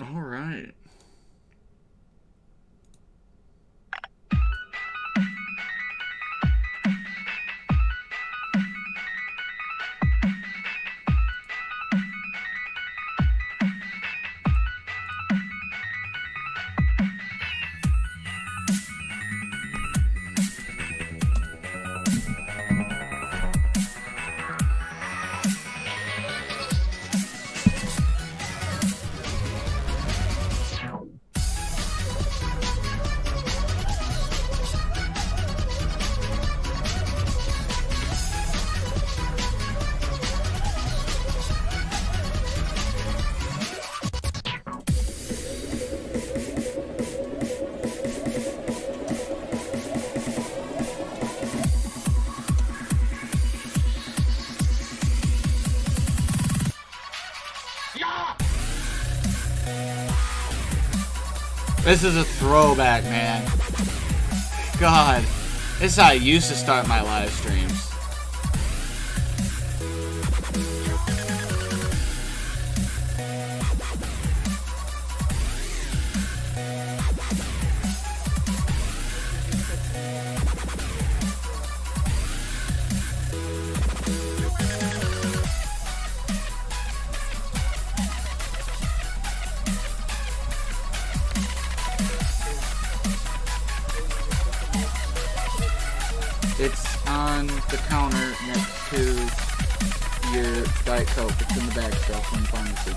All right. This is a throwback, man. God, this is how I used to start my live streams. It's on the counter next to your Diet Coke. It's in the bag stuff from the pharmacy.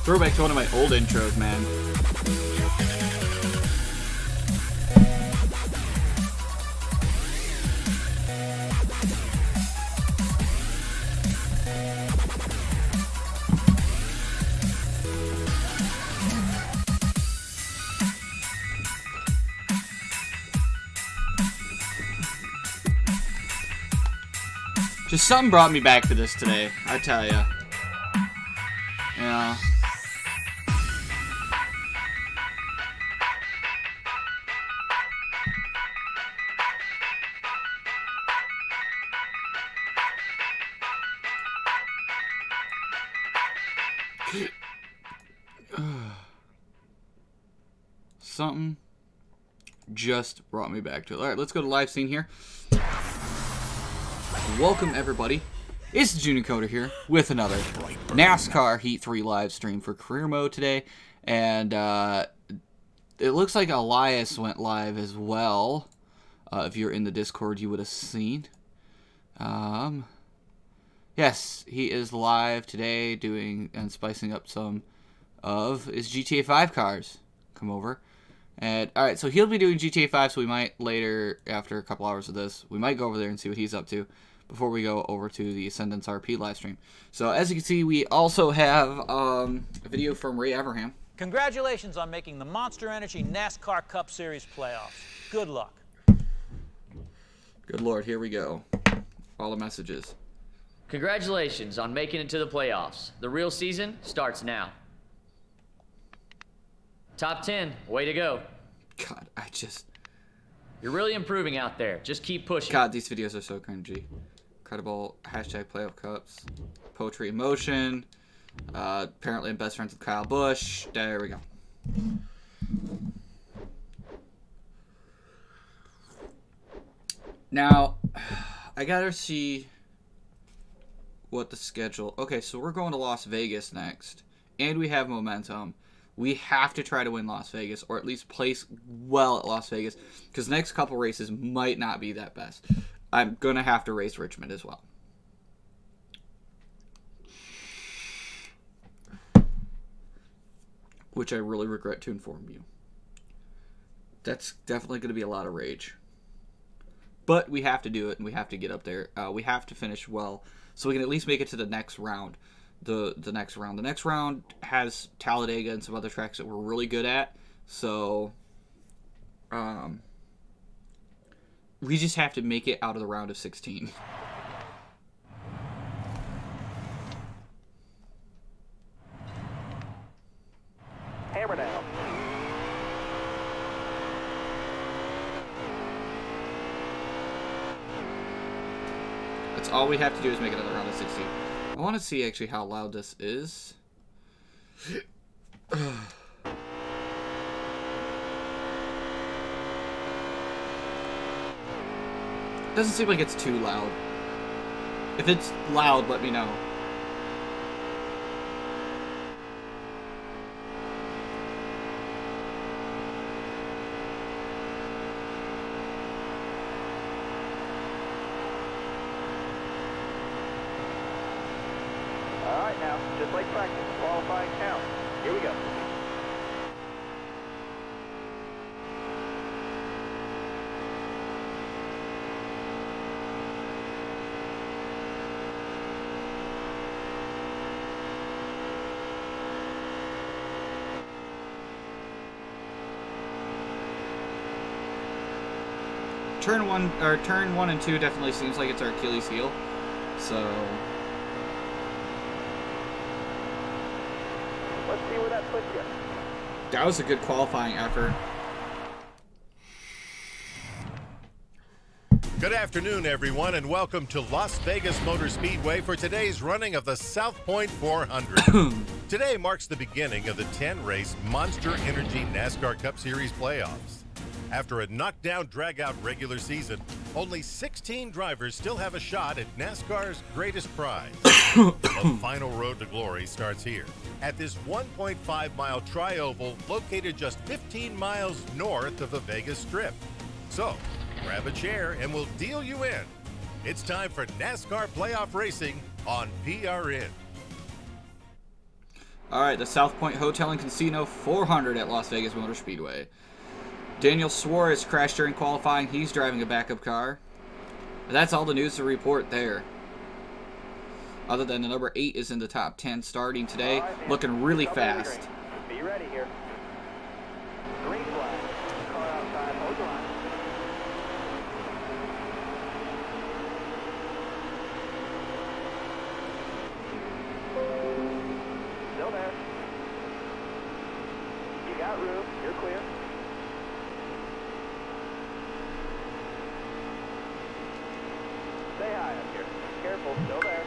Throwback to one of my old intros, man. Just something brought me back to this today, I tell ya. Yeah. Something just brought me back to it. Alright, let's go to live scene here. Welcome everybody. It's Junicoder here with another NASCAR Heat 3 live stream for career mode today. And it looks like Elias went live as well. If you're in the Discord, you would have seen. Yes, he is live today doing and spicing up some of his GTA 5 cars. Come over. And alright, so he'll be doing GTA 5, so we might later, after a couple hours of this, we might go over there and see what he's up to before we go over to the Ascendance RP live stream. So as you can see, we also have a video from Ray Abraham. Congratulations on making the Monster Energy NASCAR Cup Series playoffs. Good luck. Good Lord, here we go. All the messages. Congratulations on making it to the playoffs. The real season starts now. Top 10, way to go. God, You're really improving out there. Just keep pushing. God, these videos are so cringy. Incredible. Hashtag playoff cups. Poetry in motion. Apparently I'm best friends with Kyle Busch. There we go. Now, I gotta see what the schedule... Okay, so we're going to Las Vegas next. and we have momentum. We have to try to win Las Vegas, or at least place well at Las Vegas, because the next couple races might not be that best. I'm going to have to race Richmond as well. Which I really regret to inform you. That's definitely going to be a lot of rage. But we have to do it, and we have to get up there. We have to finish well, so we can at least make it to the next round. The next round has Talladega and some other tracks that we're really good at. So, we just have to make it out of the round of 16. Hammer down. That's all we have to do is make it another round of 16. I want to see actually how loud this is. Doesn't seem like it's too loud. If it's loud, let me know. All right, now, just like practice, qualifying count. Here we go. Turn one and two definitely seems like it's our Achilles heel. So Let's see where that puts you. that was a good qualifying effort. Good afternoon, everyone, and welcome to Las Vegas Motor Speedway for today's running of the South Point 400. Today marks the beginning of the 10-race Monster Energy NASCAR Cup Series playoffs. After a knockdown, drag-out regular season, only 16 drivers still have a shot at NASCAR's greatest prize. The final road to glory starts here at this 1.5-mile tri-oval located just 15 miles north of the Vegas Strip. So, grab a chair and we'll deal you in. It's time for NASCAR playoff racing on PRN. All right, the South Point Hotel and Casino 400 at Las Vegas Motor Speedway. Daniel Suarez crashed during qualifying. He's driving a backup car. And that's all the news to report there. Other than the number 8 is in the top 10 starting today, looking really fast. Be ready here. Green flag. Car outside. Hold the line. Still there. You got room. You're clear. Stay high up here. Careful. Still there.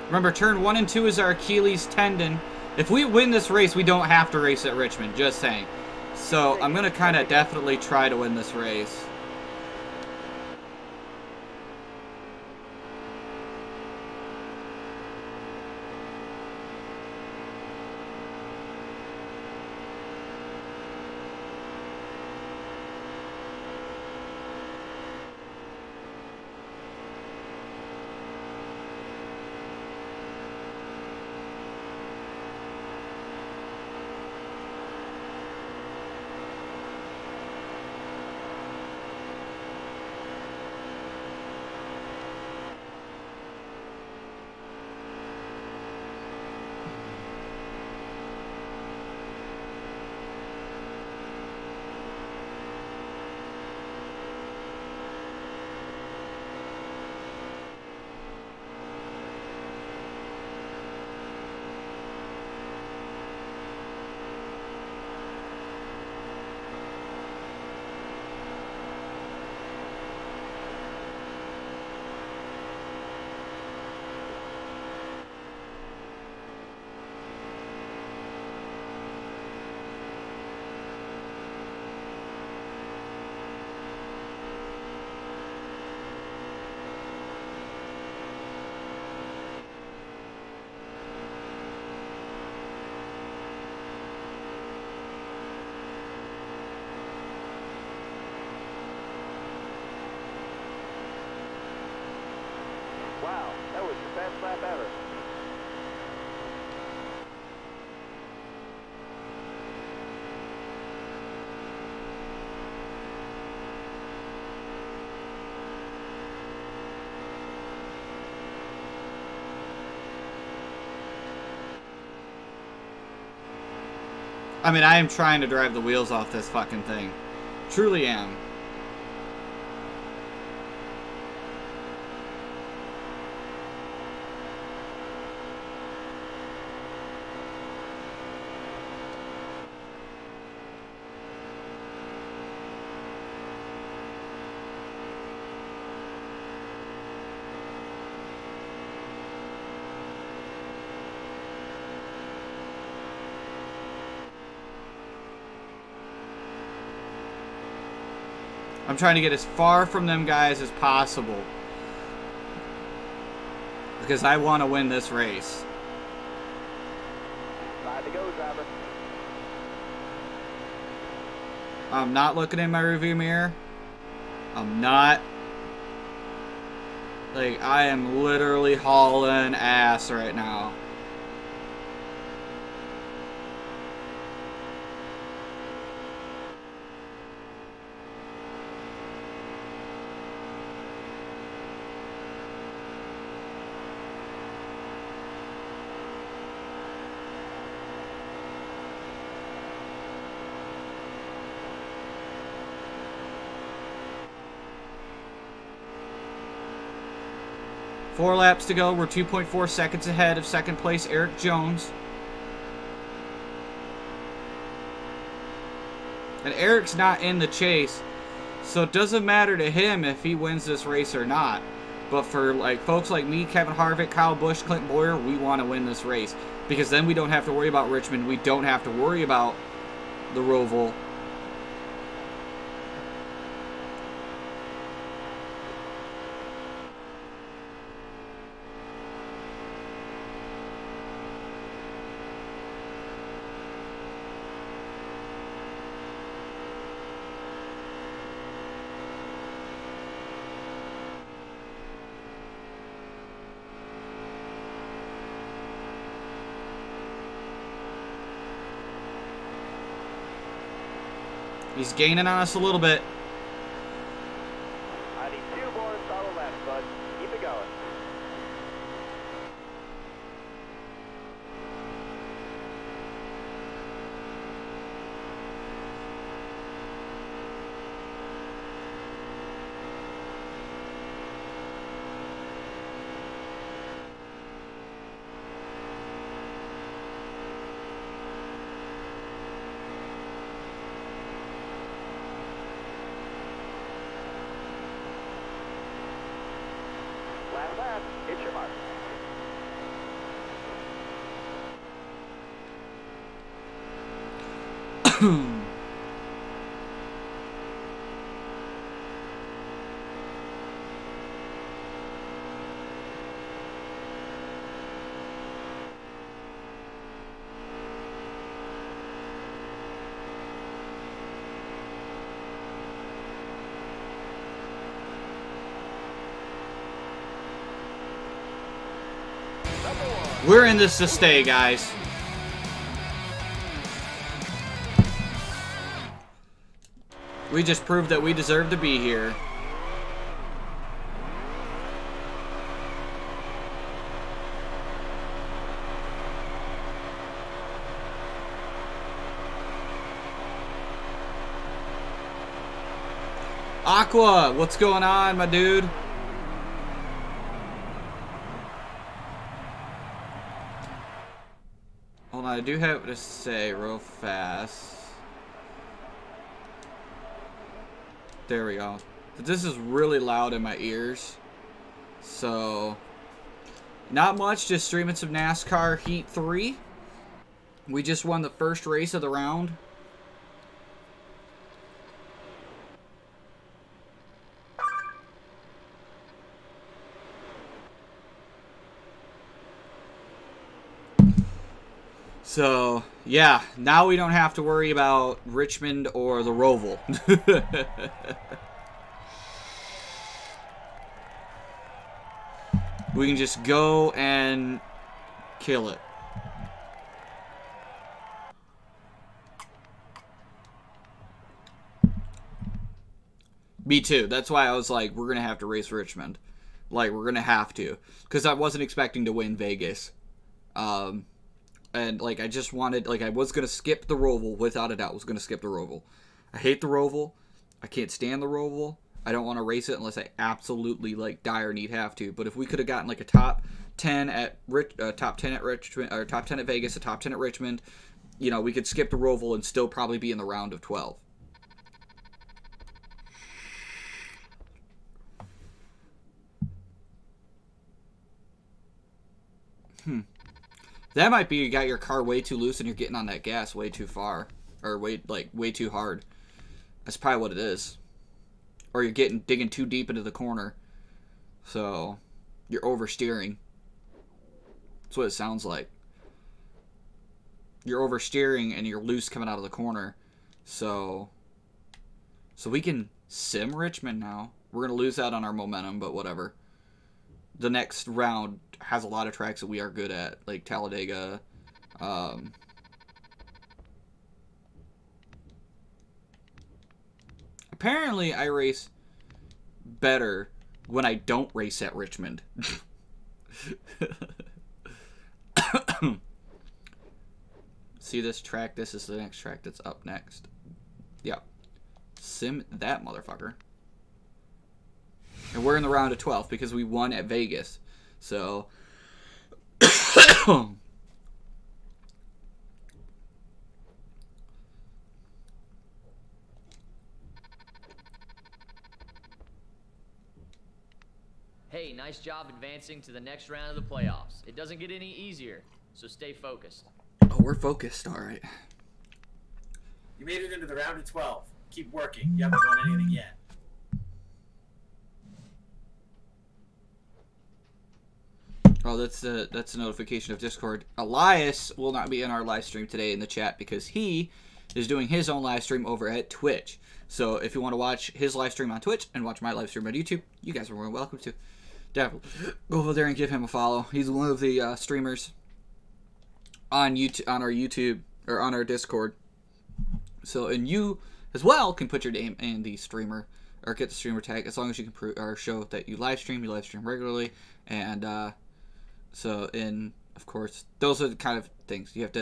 Remember, turn 1 and 2 is our Achilles tendon. If we win this race, we don't have to race at Richmond, just saying. So I'm going to kind of definitely try to win this race. it's your best lap ever. I mean, I am trying to drive the wheels off this fucking thing. Truly am. I'm trying to get as far from them guys as possible. Because I want to win this race. 5 to go, driver. I'm not looking in my rearview mirror. I'm not. Like, I am literally hauling ass right now. Four laps to go. We're 2.4 seconds ahead of second place Eric Jones. And Eric's not in the chase, so it doesn't matter to him if he wins this race or not. But for like folks like me, Kevin Harvick, Kyle Busch, Clint Boyer, we want to win this race. Because then we don't have to worry about Richmond. We don't have to worry about the Roval. He's gaining on us a little bit. I need 2 more solid laps, bud. Keep it going. Last lap, hit your mark. We're in this to stay, guys. We just proved that we deserve to be here. Aqua, what's going on, my dude? Hold on, I do have to say real fast. There we go. This is really loud in my ears. So, not much, just streaming some NASCAR Heat 3. We just won the first race of the round. So, yeah, now we don't have to worry about Richmond or the Roval. we can just go and kill it. Me too. That's why I was like, we're going to have to race Richmond. Like, we're going to have to. Because I wasn't expecting to win Vegas. And, like, I just wanted... Like, I was going to skip the Roval. Without a doubt, I was going to skip the Roval. I hate the Roval. I can't stand the Roval. I don't want to race it unless I absolutely, like, die or need have to. But if we could have gotten, like, a top 10 at top 10 at Richmond, or top 10 at Vegas, a top 10 at Richmond, you know, we could skip the Roval and still probably be in the round of 12. That might be you got your car way too loose and you're getting on that gas way too far. Or way too hard. That's probably what it is. Or you're digging too deep into the corner. So, you're oversteering. That's what it sounds like. You're oversteering and you're loose coming out of the corner. So we can sim Richmond now. We're going to lose out on our momentum, but whatever. The next round has a lot of tracks that we are good at, like Talladega. Apparently, I race better when I don't race at Richmond. See this track? This is the next track that's up next. Yeah. Sim that motherfucker. And we're in the round of 12 because we won at Vegas. So. Hey, nice job advancing to the next round of the playoffs. It doesn't get any easier, so stay focused. Oh, we're focused, all right. You made it into the round of 12. Keep working. You haven't won anything yet. Oh, that's a notification of Discord. Elias will not be in our live stream today in the chat because he is doing his own live stream over at Twitch. So if you want to watch his live stream on Twitch and watch my live stream on YouTube, you guys are more than welcome to. Definitely go over there and give him a follow. He's one of the streamers on YouTube, on our YouTube, or on our Discord. So, and you as well can put your name in the streamer or get the streamer tag as long as you can prove or show that you live stream regularly, and so, and of course, those are the kind of things you have to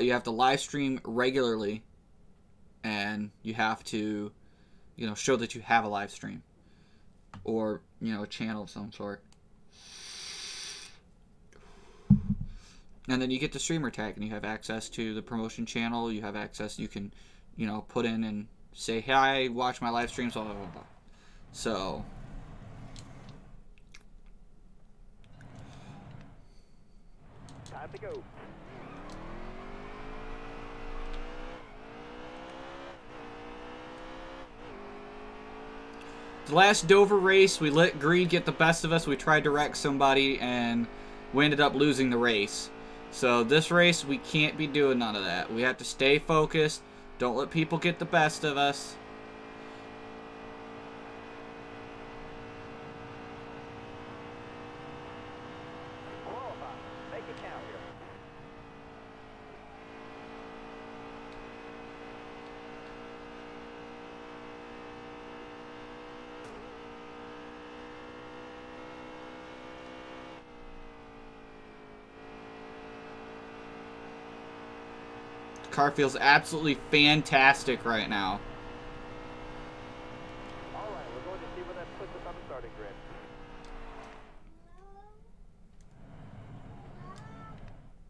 you have to live stream regularly, and you have to, you know, show that you have a live stream, or, you know, a channel of some sort. And then you get the streamer tag, and you have access to the promotion channel. You have access, you can, you know, put in and say, "Hi, watch my live streams," blah, blah, blah, blah. So, Time to go. the last Dover race, we let greed get the best of us. We tried to wreck somebody, and we ended up losing the race. So this race, we can't be doing none of that. We have to stay focused. Don't let people get the best of us. Qualify. Make it count here. Car feels absolutely fantastic right now. All right, we're going to see where that puts us on the starting grid.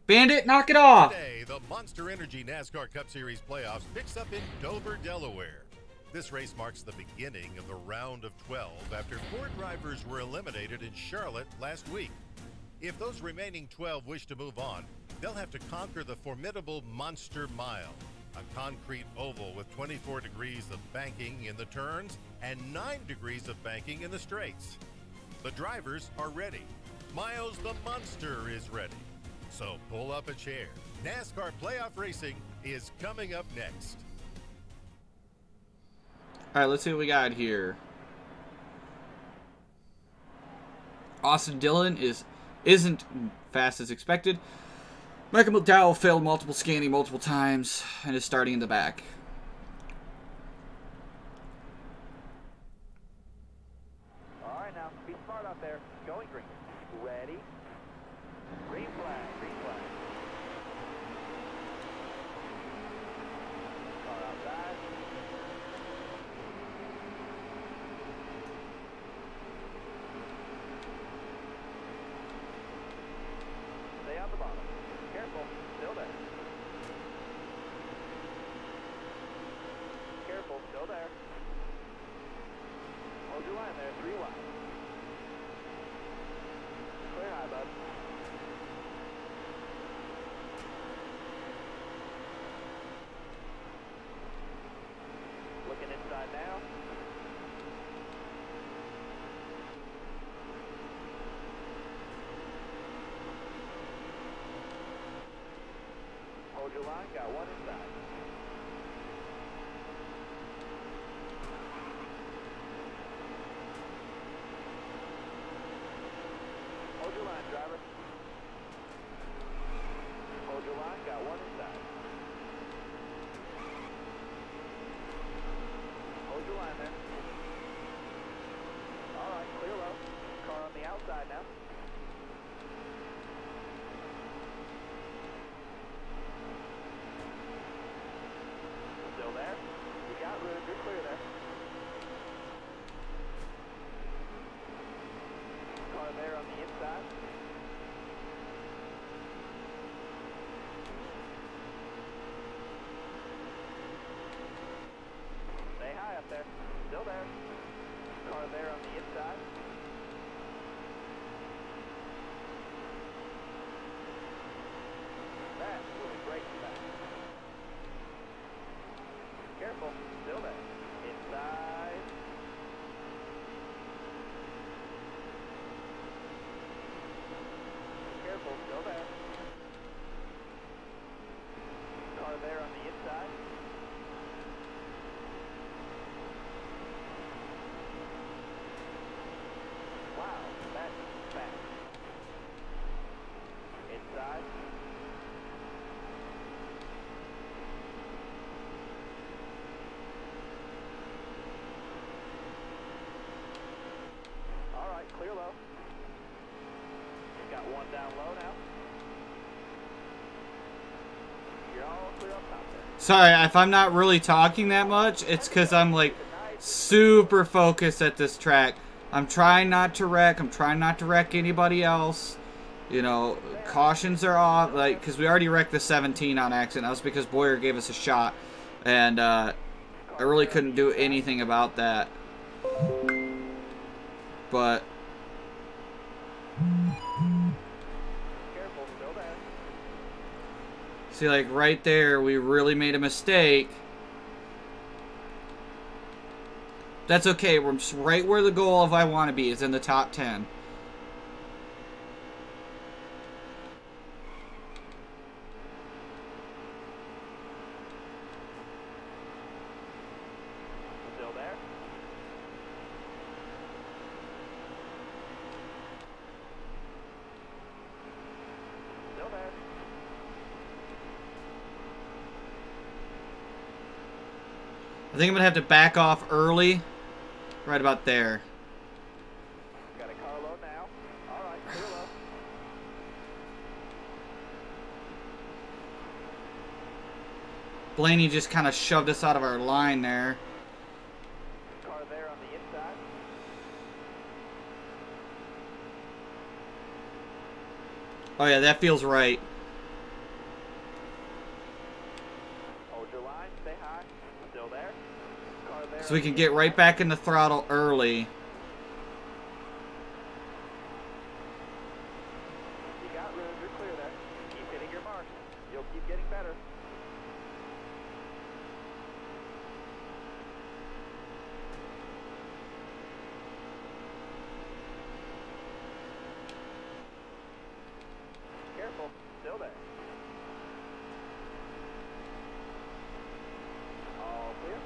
Bandit, knock it off! Today, the Monster Energy NASCAR Cup Series playoffs picks up in Dover, Delaware. This race marks the beginning of the round of 12 after 4 drivers were eliminated in Charlotte last week. If those remaining 12 wish to move on, they'll have to conquer the formidable Monster Mile, a concrete oval with 24 degrees of banking in the turns and 9 degrees of banking in the straights. The drivers are ready. Miles the Monster is ready. So pull up a chair. NASCAR playoff racing is coming up next. Alright, let's see what we got here. Austin Dillon isn't fast as expected. Michael McDowell failed multiple scanning multiple times and is starting in the back. All right, now, be smart out there. Going green. Ready? Green flag, green flag. Car outside. Stay on the bottom. Careful, still there. Careful, still there. Hold your line there, 3 wide. Clear high, bud. Looking inside now. Hold your line, got one inside. Hold your line, driver. Hold your line, got one inside. Hold your line there. All right, clear low. Car on the outside now. Still there. You got room, you're clear there. Car there on the inside. Stay high up there. Still there. Car there on the inside. That's really great back. Careful. Still there. Inside. Careful, still there. Car there on the inside. Wow, that's fast. Inside. All right, clear low. Got one down low now. You're all clear up top there. Sorry, if I'm not really talking that much, it's because I'm like super focused at this track. I'm trying not to wreck. I'm trying not to wreck anybody else. You know, cautions are off. Like, because we already wrecked the 17 on accident. That was because Boyer gave us a shot. And I really couldn't do anything about that. But Careful, still there. see, like right there, we really made a mistake. That's okay. We're just right where the goal of I want to be is in the top 10. Still there. Still there. I think I'm going to have to back off early. Right about there. Got a car low now. All right, clear low. Blaney just kind of shoved us out of our line there. Car there on the inside. Oh yeah, that feels right. Hold your line, stay high. Still there. Car there. So we can get right back in the throttle early. You got room, you're clear there. Keep hitting your mark. You'll keep getting better. Careful, still there. All clear.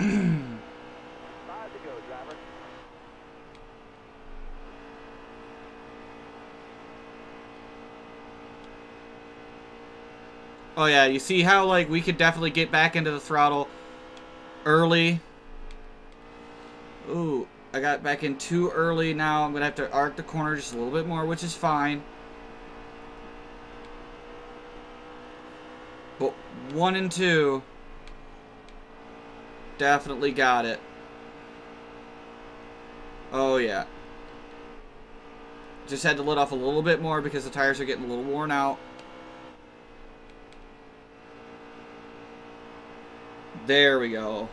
5 to Oh yeah, you see how like we could definitely get back into the throttle early. Ooh, I got back in too early now. I'm gonna have to arc the corner just a little bit more, which is fine. But 1 and 2 definitely got it. Oh yeah. Just had to let off a little bit more because the tires are getting a little worn out. There we go.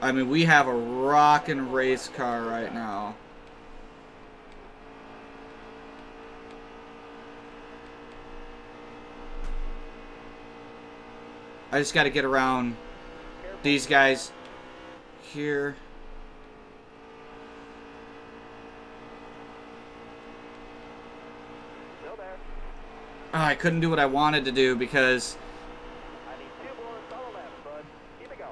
I mean, we have a rockin' race car right now. I just got to get around these guys here. Still there. Oh, I couldn't do what I wanted to do because I need 2 more solo laps, bud. Keep it going.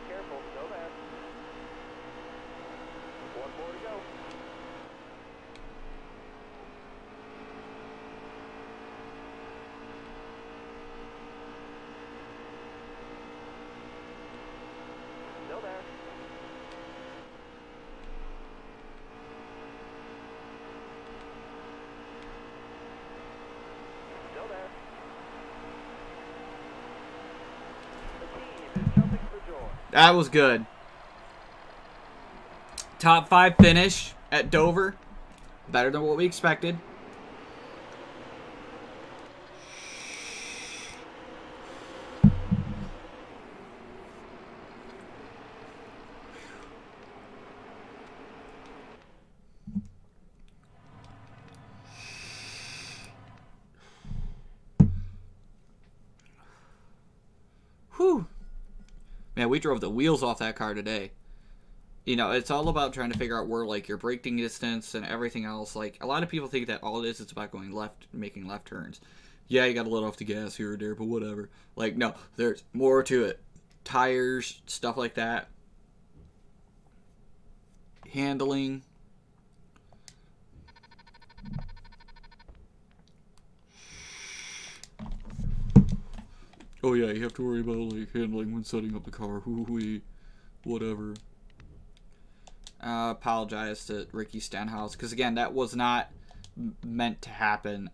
Careful, still there. 1 more to go. Still there. Still there. The team is jumping for joy. that was good. Top 5 finish at Dover. Better than what we expected. Whew. Man, we drove the wheels off that car today. You know, it's all about trying to figure out where, like, your braking distance and everything else. Like, a lot of people think that all it is about going left, making left turns. Yeah, you gotta let off the gas here or there, but whatever. Like, no, there's more to it. Tires, stuff like that. Handling. Oh yeah, you have to worry about, like, handling when setting up the car. Hoo-wee. Whatever. Apologize to Ricky Stenhouse, because again, that was not meant to happen.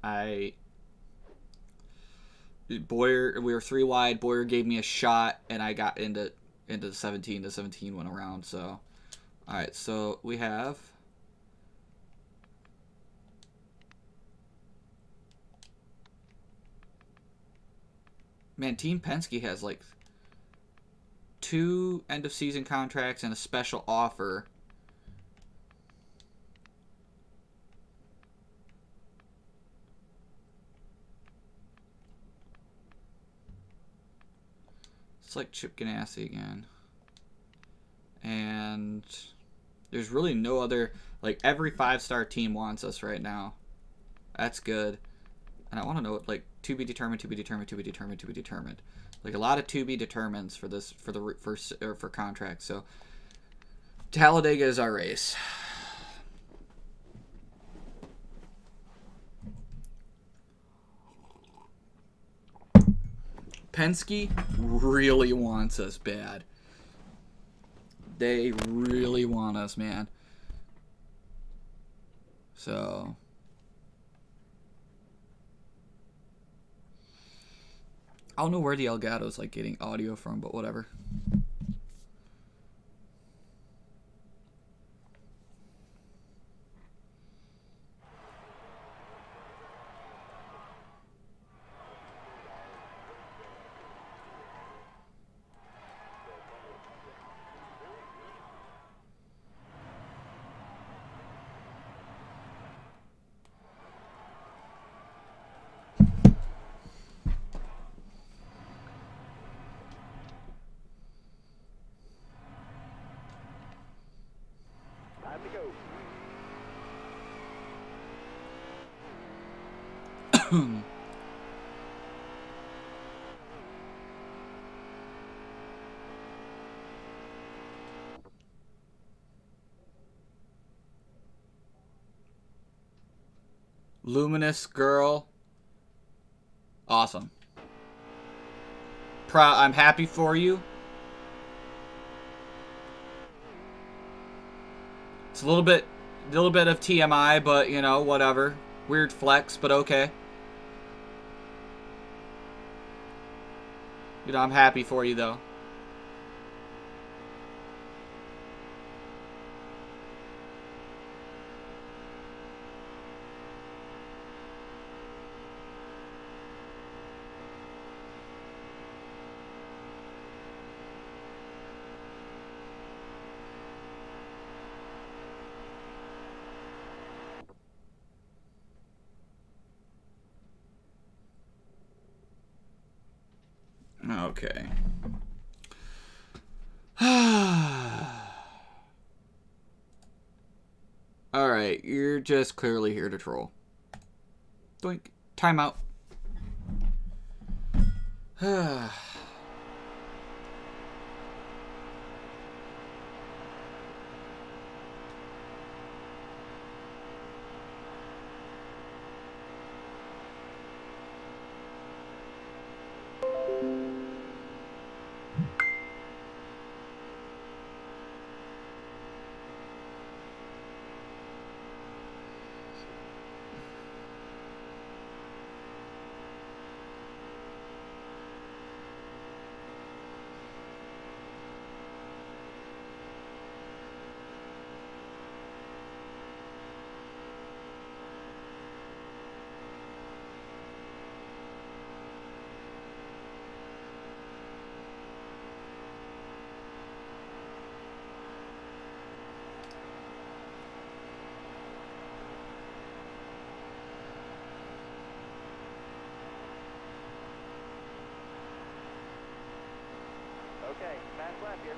Boyer, we were 3 wide. Boyer gave me a shot, and I got into the 17. The 17 went around. So, all right. So we have. Man, Team Penske has like 2 end of season contracts and a special offer. It's like Chip Ganassi again. And there's really no other, like, every 5-star team wants us right now. That's good. And I want to know, like, to be determined, to be determined, to be determined, to be determined. Like, a lot of to be determines for this, for contracts. So, Talladega is our race. Penske really wants us bad. They really want us, man. So I don't know where the Elgato's like getting audio from, but whatever. Luminous girl. Awesome. Proud. I'm happy for you. It's a little bit of TMI, but you know, whatever. Weird flex, but okay. You know, I'm happy for you though. Okay. Alright, you're just clearly here to troll. Doink. Timeout. Okay, fast lap here.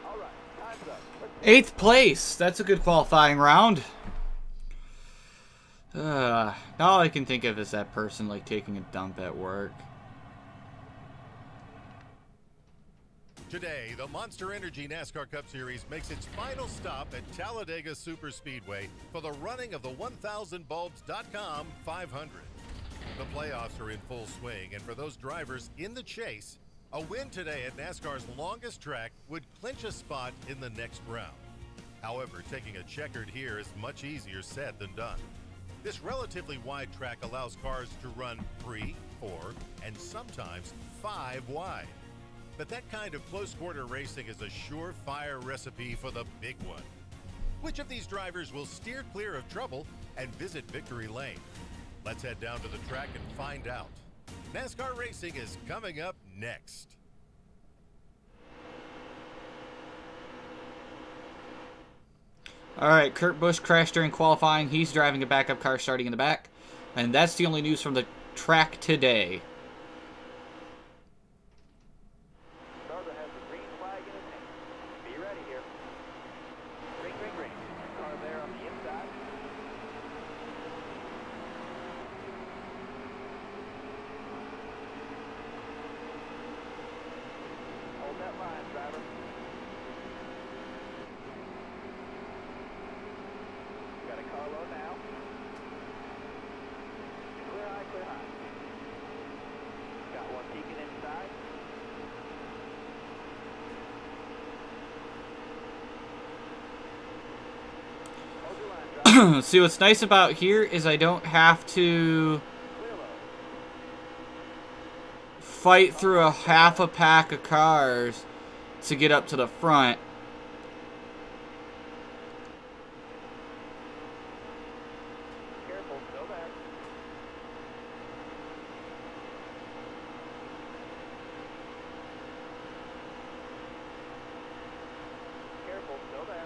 All right, time's up. Let's 8th place. That's a good qualifying round. All I can think of is that person like taking a dump at work. Today, the Monster Energy NASCAR Cup Series makes its final stop at Talladega Superspeedway for the running of the 1000bulbs.com 500. The playoffs are in full swing, and for those drivers in the chase, a win today at NASCAR's longest track would clinch a spot in the next round. However, taking a checkered here is much easier said than done. This relatively wide track allows cars to run 3, 4, and sometimes 5 wide. But that kind of close-quarter racing is a surefire recipe for the big one. Which of these drivers will steer clear of trouble and visit victory lane? Let's head down to the track and find out. NASCAR racing is coming up next. All right, Kurt Busch crashed during qualifying. He's driving a backup car starting in the back. And that's the only news from the track today. Starter has the green flag in his hand. Be ready here. Ring, ring, ring. Car there on the inside. Hold that line, driver. Got a car low now. Clear high, clear high. See, what's nice about here is I don't have to fight through a half a pack of cars to get up to the front. Careful, go back. Careful, go back.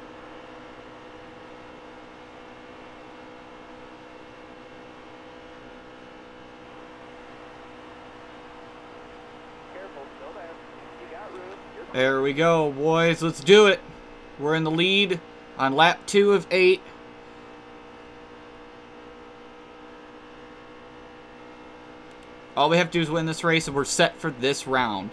Careful, go back. You got room. You're fine. There we go, boys. Let's do it. We're in the lead on lap 2 of 8. All we have to do is win this race, and we're set for this round.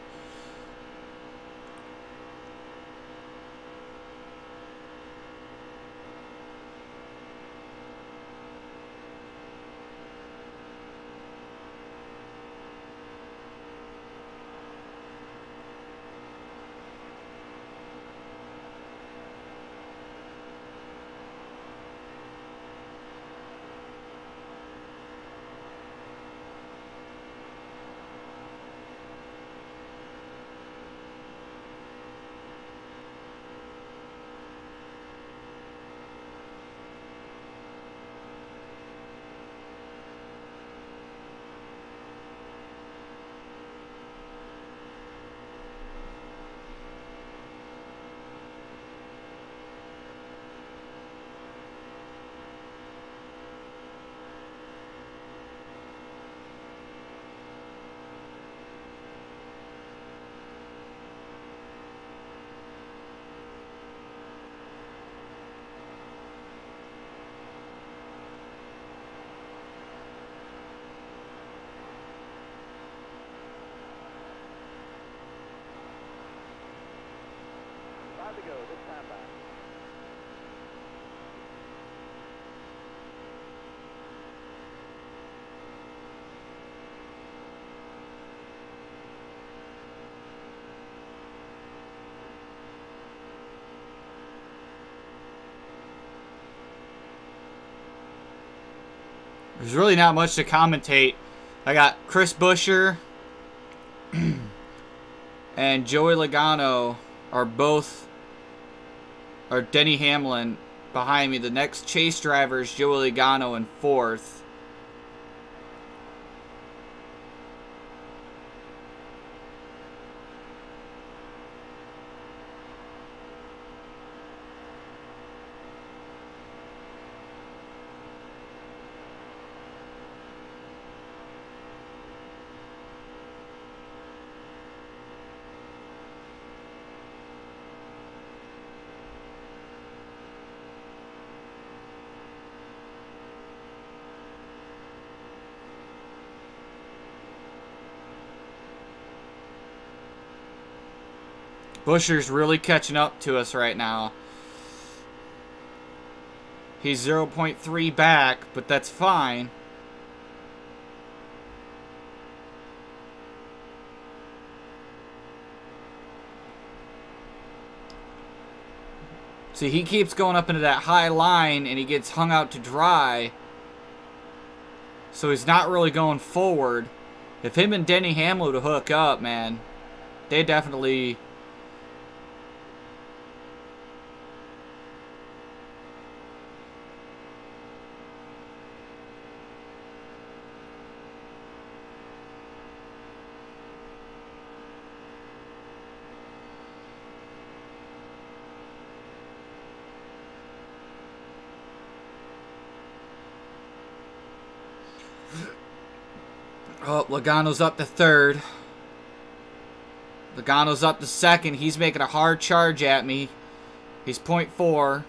Five to go, this time back. There's really not much to commentate. I got Chris Buescher and Joey Logano are Denny Hamlin behind me. The next chase driver is Joey Logano in 4th. Buescher's really catching up to us right now. He's 0.3 back, but that's fine. See, he keeps going up into that high line, and he gets hung out to dry. So he's not really going forward. If him and Denny Hamlin would hook up, man, they definitely... Oh, Logano's up to 3rd. Logano's up to 2nd. He's making a hard charge at me. He's 0.4.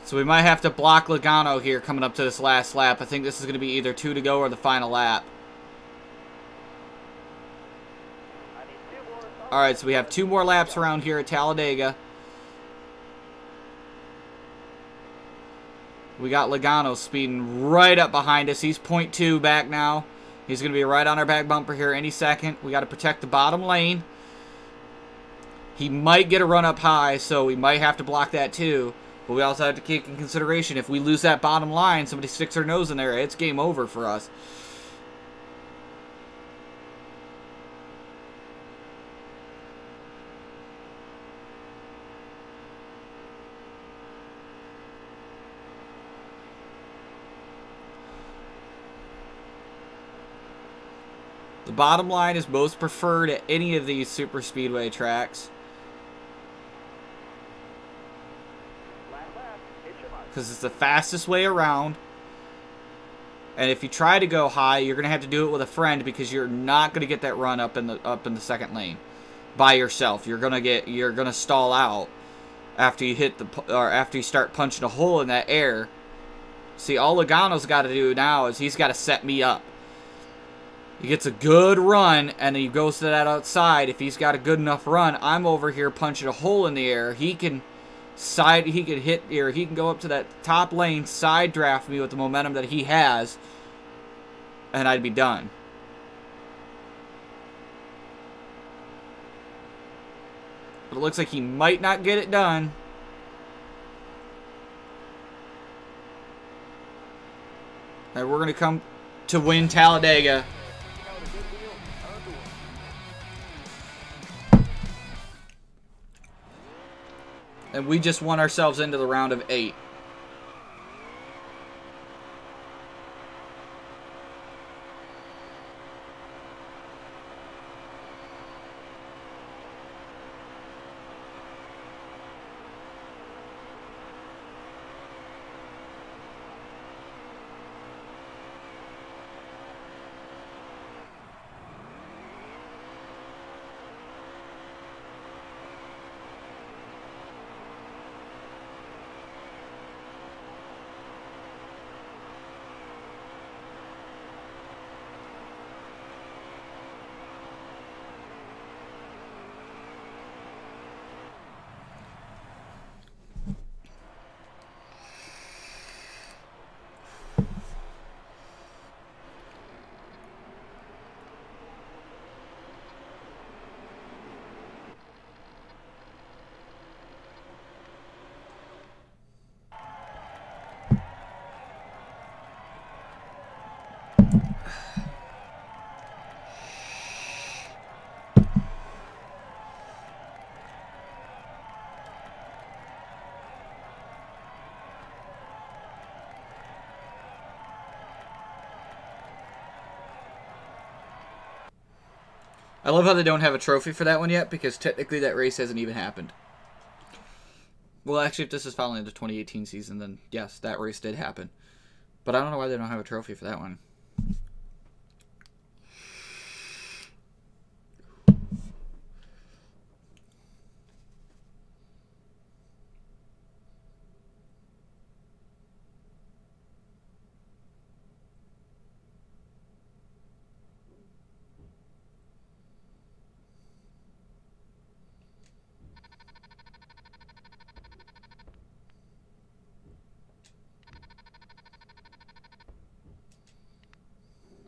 So we might have to block Logano here coming up to this last lap. I think this is going to be either 2 to go or the final lap. Alright, so we have 2 more laps around here at Talladega. We got Logano speeding right up behind us. He's 0.2 back now. He's going to be right on our back bumper here any second. We got to protect the bottom lane. He might get a run up high, so we might have to block that too. But we also have to take in consideration if we lose that bottom line, somebody sticks their nose in there, it's game over for us. The bottom line is most preferred at any of these super speedway tracks. Because it's the fastest way around. And if you try to go high, you're gonna have to do it with a friend because you're not gonna get that run up in the second lane by yourself. You're gonna stall out after you hit after you start punching a hole in that air. See, all Logano's got to do now is he's got to set me up. He gets a good run, and he goes to that outside. If he's got a good enough run, I'm over here punching a hole in the air. He can hit here. He can go up to that top lane, side draft me with the momentum that he has, and I'd be done. But it looks like he might not get it done. And we're going to come to win Talladega. And we just won ourselves into the round of 8. I love how they don't have a trophy for that one yet, because technically that race hasn't even happened. Well, actually, if this is following the 2018 season, then yes, that race did happen. But I don't know why they don't have a trophy for that one.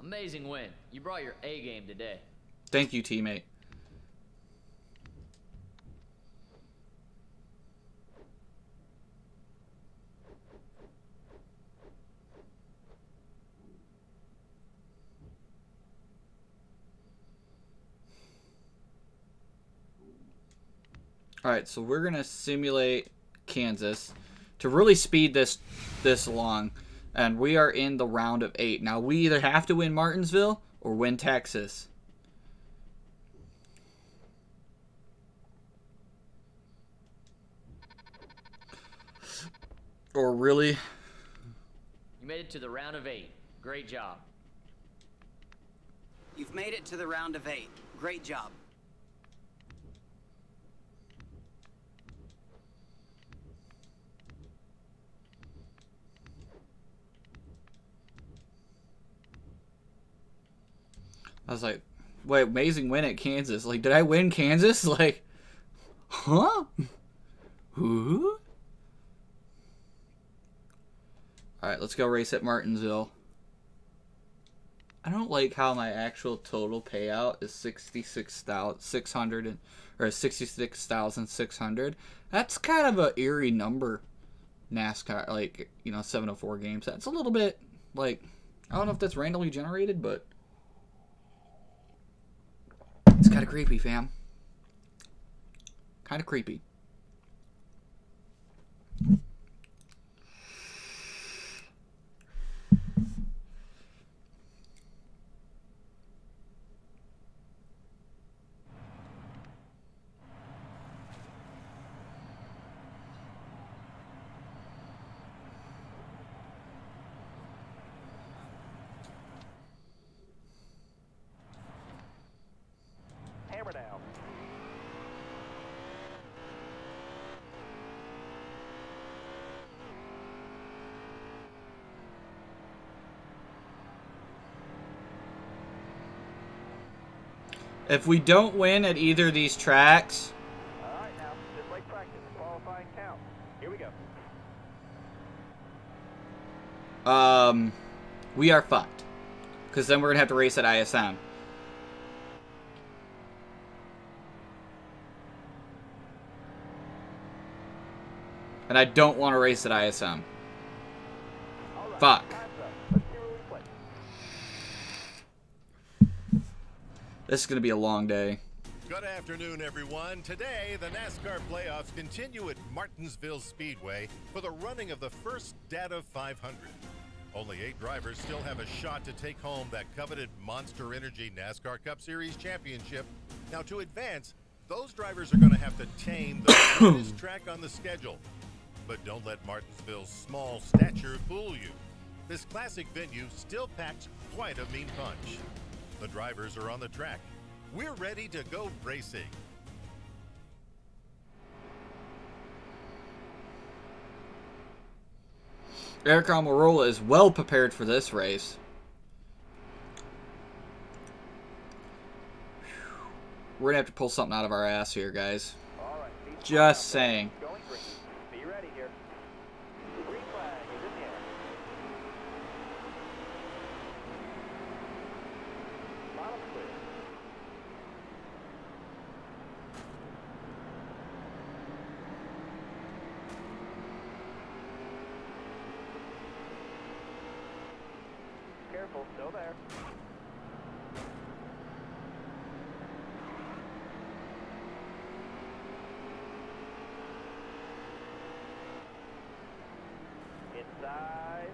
Amazing win. You brought your A game today. Thank you, teammate. Alright, so we're going to simulate Kansas to really speed this along. And we are in the round of 8. Now, we either have to win Martinsville or win Texas. Or really... You made it to the round of 8. Great job. You've made it to the round of 8. Great job. I was like, wait, amazing win at Kansas. Like, did I win Kansas? Like, huh? Who? Alright, let's go race at Martinsville. I don't like how my actual total payout is 66,600 or 66,600. That's kind of a eerie number. NASCAR, like, you know, 704 games. That's a little bit, like, I don't know if that's randomly generated, but it's kind of creepy, fam. Kind of creepy. Hammer down. If we don't win at either of these tracks, All right, now, just like practice, qualifying count. Here we go. we are fucked. Because then we're going to have to race at ISM. And I don't want to race at ISM. All right, Fuck. time's up. Let's see where we play. This is going to be a long day. Good afternoon, everyone. Today, the NASCAR playoffs continue at Martinsville Speedway for the running of the first Data 500. Only 8 drivers still have a shot to take home that coveted Monster Energy NASCAR Cup Series championship. Now, to advance, those drivers are going to have to tame the hardest track on the schedule. But don't let Martinsville's small stature fool you. This classic venue still packs quite a mean punch. The drivers are on the track. We're ready to go racing. Eric Almirola is well prepared for this race. We're going to have to pull something out of our ass here, guys. All right, Just saying. going green. Be ready here. Green flag is in the air. Bottom clear. Careful, still there. Inside.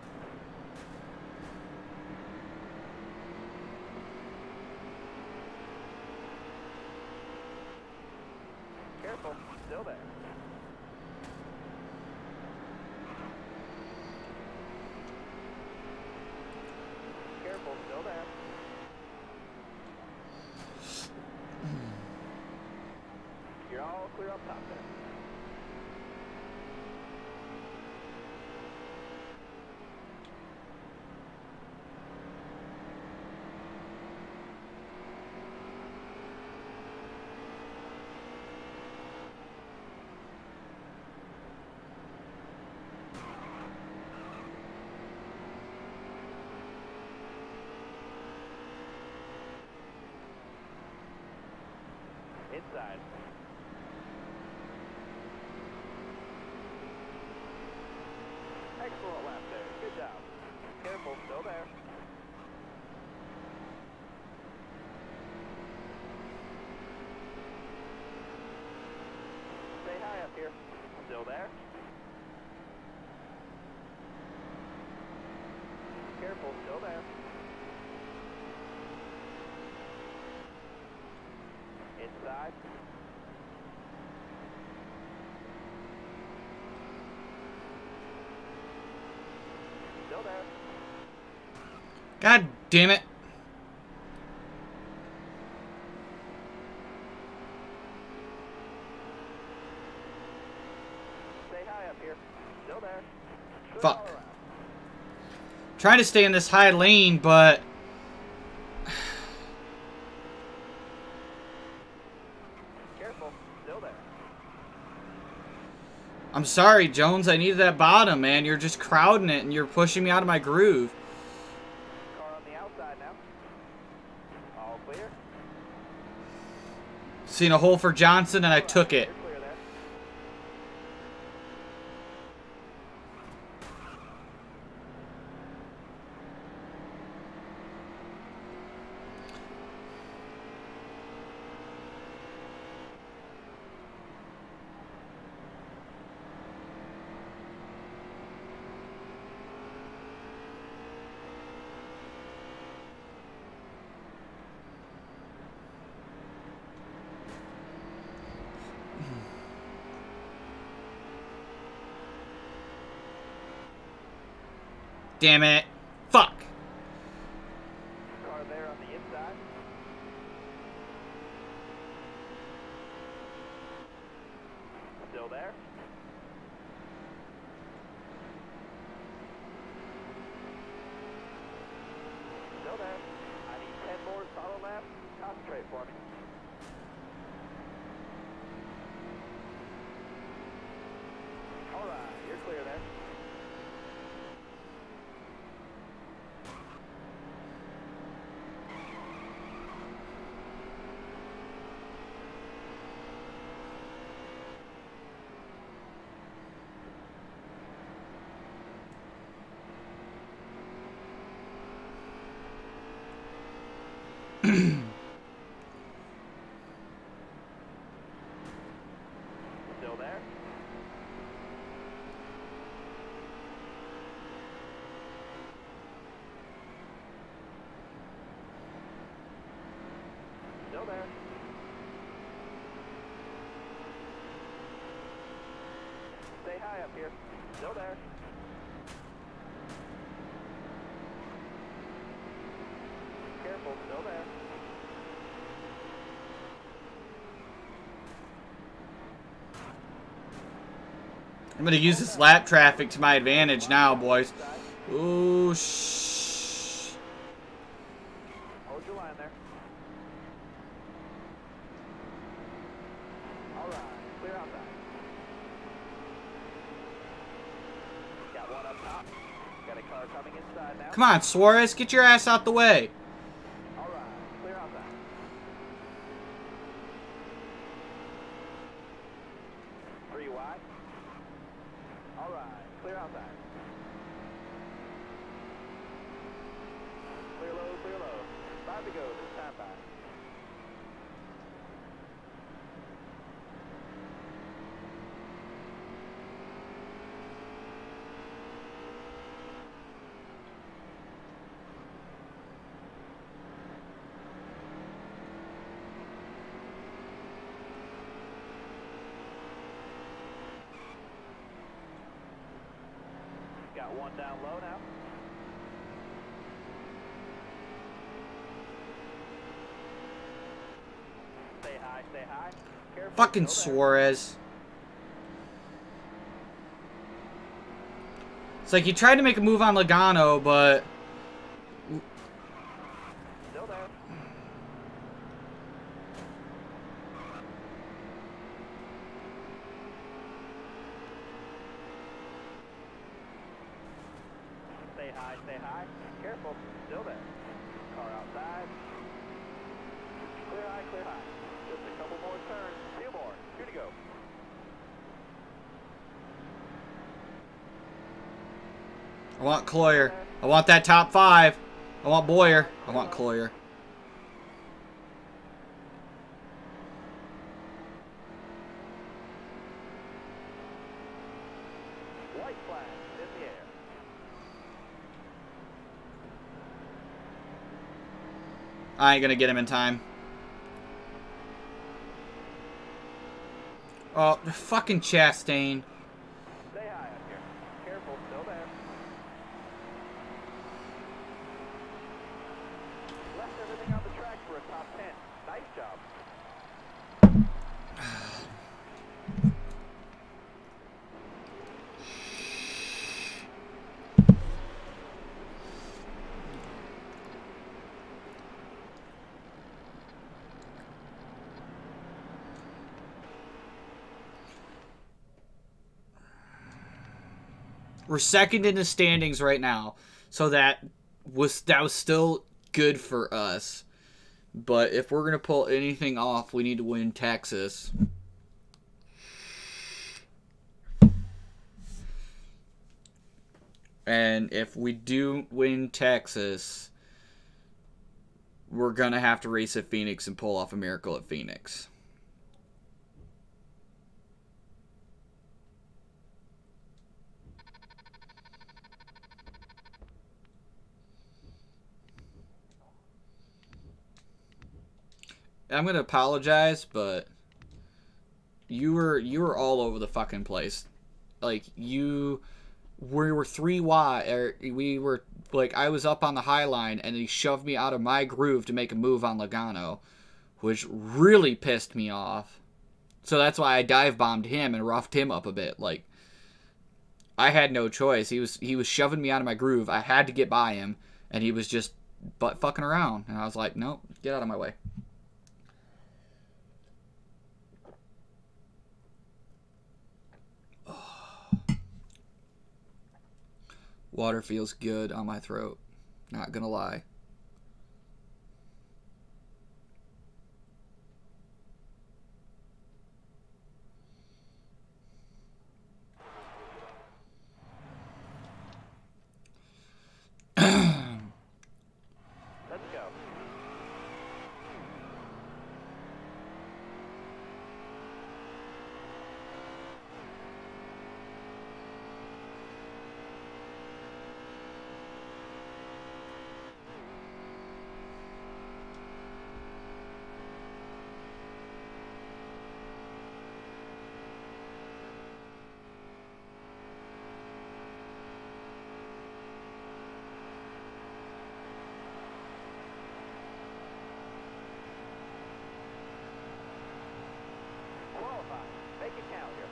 Careful, still there. Careful, still there. You're all clear up top there. Inside. Excellent lap there. Good job. Careful, still there. Stay high up here. Still there. Careful, still there. Inside. Still there. God damn it. Stay high up here. Still there. Good Fuck. all around. Trying to stay in this high lane, but Careful. Still there. I'm sorry, Jones. I needed that bottom, man. You're just crowding it, and you're pushing me out of my groove. Car on the outside now. Seen a hole for Johnson, and I took it. You're clear there. Damn it. Fuck. Car there on the inside. Still there. Still there. I need 10 more solid laps. Concentrate for me. All right, you're clear there. Still there. Still there. Stay high up here. Still there. Careful, still there. I'm gonna use this lap traffic to my advantage now, boys. Ooh, shh. Hold your line there. All right, clear outside. Got one up top. Got a car coming inside now. Come on, Suarez, get your ass out the way. All right, clear outside. Three wide. All right, clear outside. Clear low, clear low. 5 to go, this time by. Got one down low now. Stay high, stay high. Careful, Fucking still there. Suarez. It's like he tried to make a move on Logano, but Still there. Stay high, stay high. Careful, still there. Car outside. Clear high, clear high. Just a couple more turns. 2 more. 2 to go. I want Cloyer. I want that top 5. I want Boyer. I want Cloyer. White flag in the air. I ain't gonna get him in time. Oh, fucking Chastain. Stay high up here. Careful, still there. Left everything on the track for a top 10. Nice job. We're second in the standings right now, so that was still good for us. But if we're going to pull anything off, we need to win Texas. And if we do win Texas, we're going to have to race at Phoenix and pull off a miracle at Phoenix. I'm going to apologize, but you were all over the fucking place. Like, we were 3 wide, or we were, like, I was up on the high line, and he shoved me out of my groove to make a move on Logano, which really pissed me off. So that's why I dive bombed him and roughed him up a bit. Like, I had no choice. He was shoving me out of my groove. I had to get by him, and he was just butt fucking around. And I was like, nope, get out of my way. Water feels good on my throat. Not gonna lie. Let's go. Qualify. Make it count here.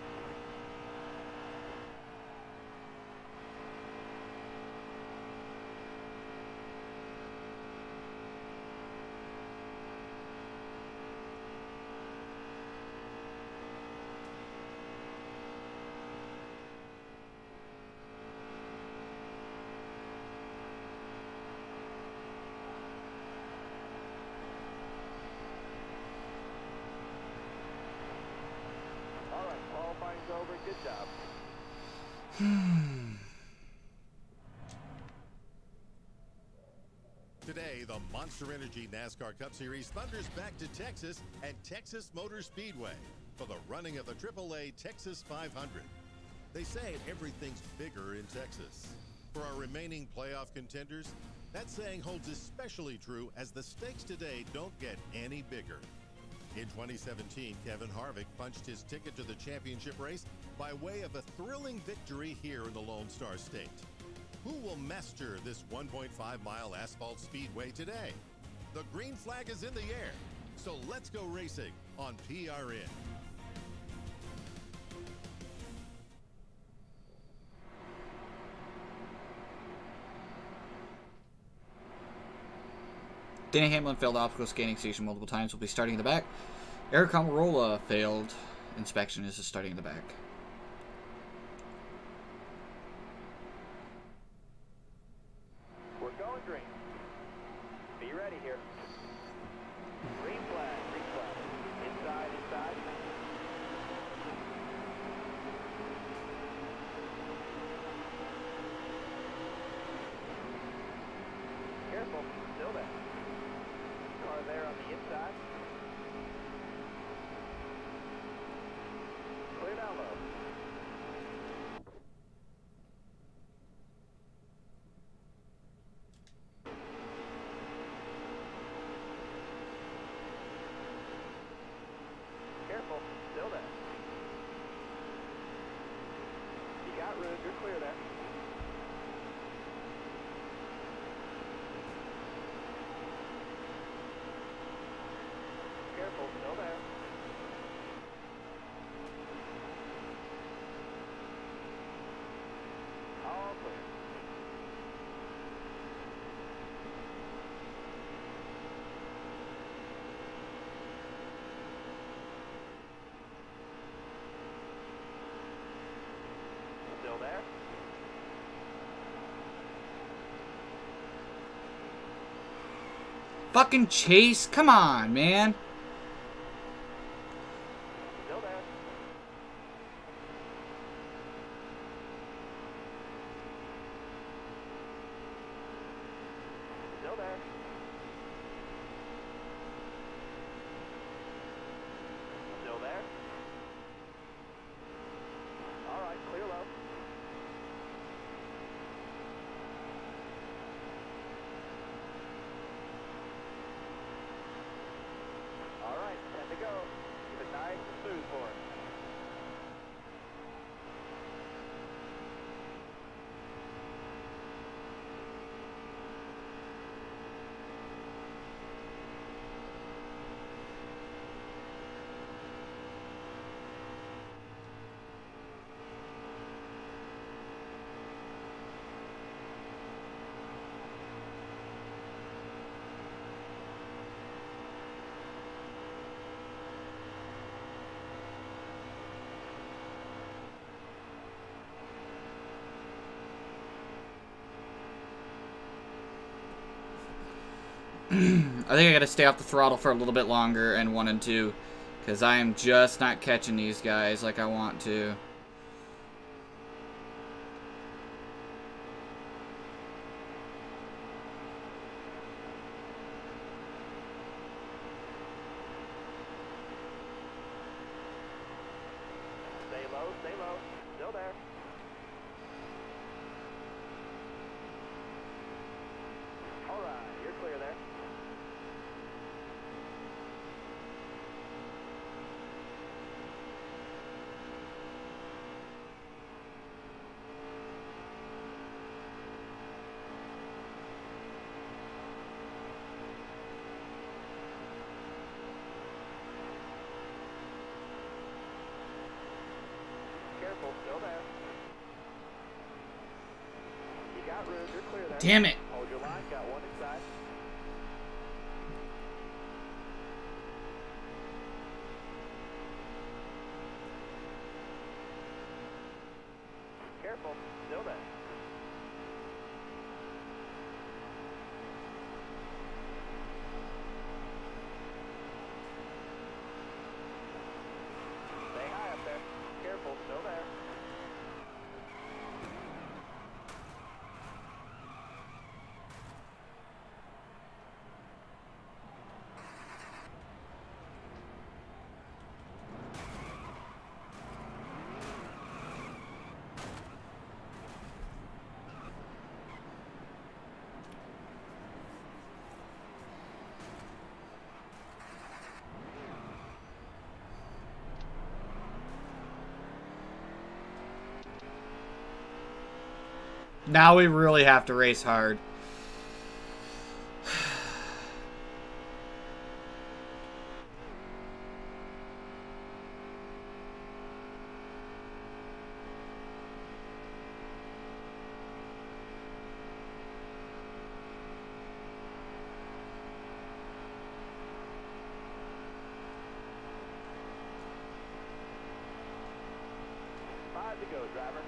All right, qualifying's over. Good job. Today, the Monster Energy NASCAR Cup Series thunders back to Texas and Texas Motor Speedway for the running of the AAA Texas 500. They say everything's bigger in Texas. For our remaining playoff contenders, that saying holds especially true as the stakes today don't get any bigger. In 2017, Kevin Harvick punched his ticket to the championship race by way of a thrilling victory here in the Lone Star State. Who will master this 1.5-mile asphalt speedway today? The green flag is in the air, so let's go racing on PRN. Danny Hamlin failed optical scanning station multiple times. Will be starting in the back. Eric Almirola failed inspection. Is starting in the back. We're going green. Be ready here. Green flag, green flag. Inside, inside. Careful, still there. Car there on the inside. Clear down low. Fucking Chase, come on, man. Still there. Still there. Still there. All right, clear low. All right, 10 to go. Keep it nice and smooth for us. I think I gotta stay off the throttle for a little bit longer and 1 and 2. Because I am just not catching these guys like I want to. Stay low, stay low. Still there. All right, you're clear there. Careful, still there. You got room, you're clear there. Damn it. Hold your line, got one inside. Careful, still there. Stay high up there. Careful, still there. Now we really have to race hard. Five to go, driver.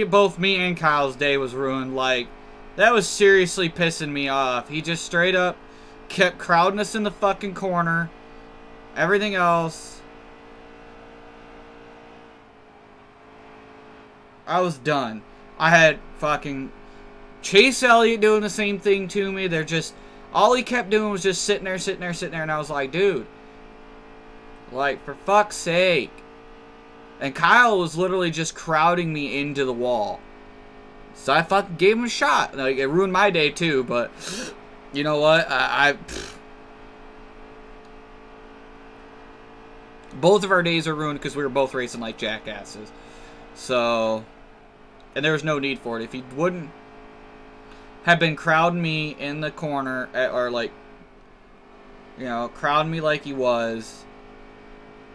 Both me and Kyle's day was ruined. Like, that was seriously pissing me off. He just straight up kept crowding us in the fucking corner. Everything else, I was done. I had fucking Chase Elliott doing the same thing to me. They're just, all he kept doing was just sitting there, and I was like, dude, like, for fuck's sake. And Kyle was literally just crowding me into the wall. So I fucking gave him a shot. Like, it ruined my day too, but you know what? Both of our days are ruined because we were both racing like jackasses. So, and there was no need for it. If he wouldn't have been crowding me in the corner, or like, you know, crowding me like he was,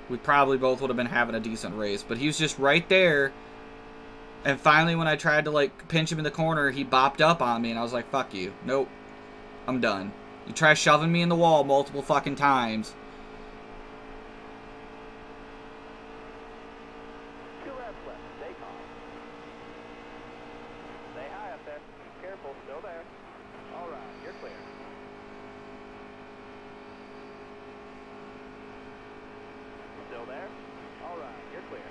we probably both would have been having a decent race. But he was just right there, And finally, when I tried to, like, pinch him in the corner, he bopped up on me, and I was like, fuck you. Nope. I'm done. You try shoving me in the wall multiple fucking times. Two laps left. Stay calm. Stay high up there. Careful. Still there. All right. You're clear. Still there? All right. You're clear.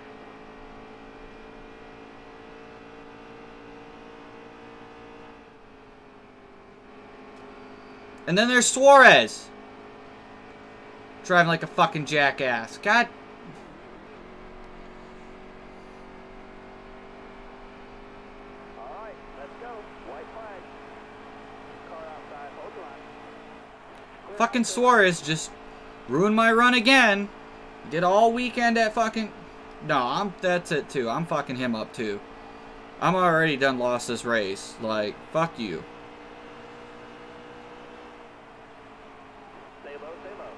And then there's Suarez. Driving like a fucking jackass. God. All right. Let's go. White flag. Car outside. Hold the line. Fucking Suarez just ruined my run again. He did all weekend at fucking... No, that's it too. I'm fucking him up too. I'm already done lost this race. Like, fuck you. Stay low. Stay low.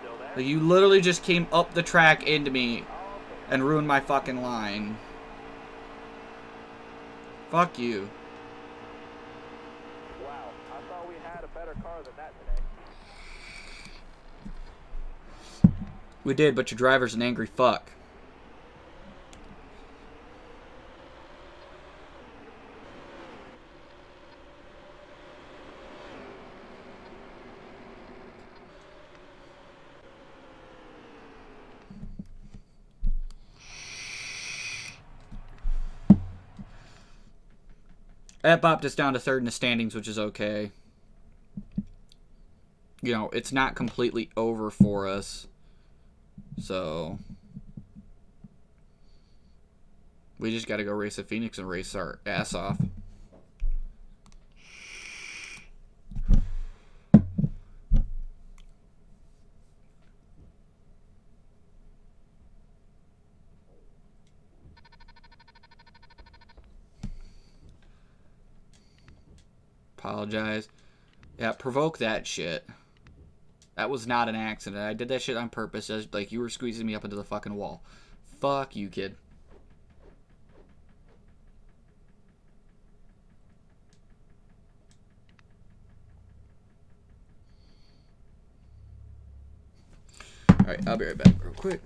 Still there? Like, you literally just came up the track into me and ruined my fucking line. Fuck you. Wow. I thought we had a better car than that today. We did, but your driver's an angry fuck. That bopped us down to third in the standings, which is okay. You know, it's not completely over for us. So we just got to go race at Phoenix and race our ass off. Apologize. Yeah, provoke that shit. That was not an accident. I did that shit on purpose. As, like, you were squeezing me up into the fucking wall. Fuck you, kid. Alright, I'll be right back real quick.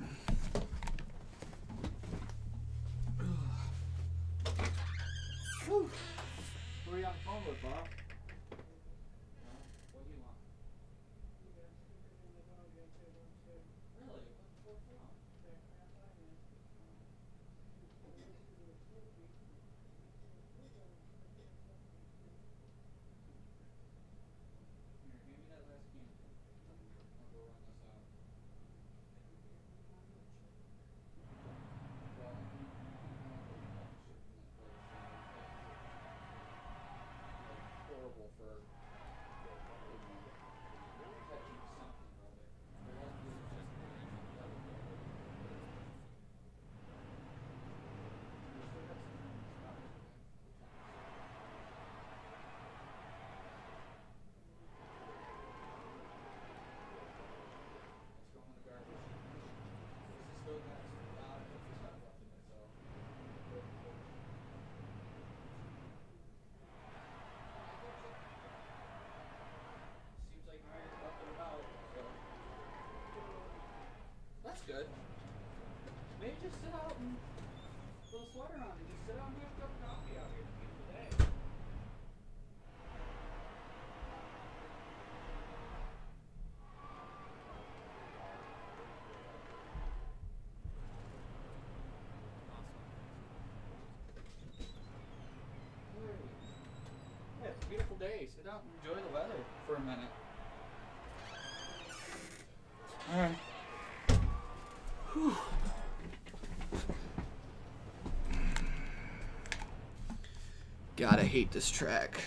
Who are you on the phone with, Bob? What do you want? Really? What's wrong? Here, hand me that last can. I'll go run this out. Well, horrible for catching something or other. Let's go in the garbage. This is still got some stuff left in it, so. Seems like Ryan's up and about, so. That's good. Maybe just sit out and put a sweater on and just sit out and have a cup of coffee out here at the end of the day. Yeah, it's a beautiful day. Sit out and enjoy the weather for a minute. Alright. Whew. God, I hate this track.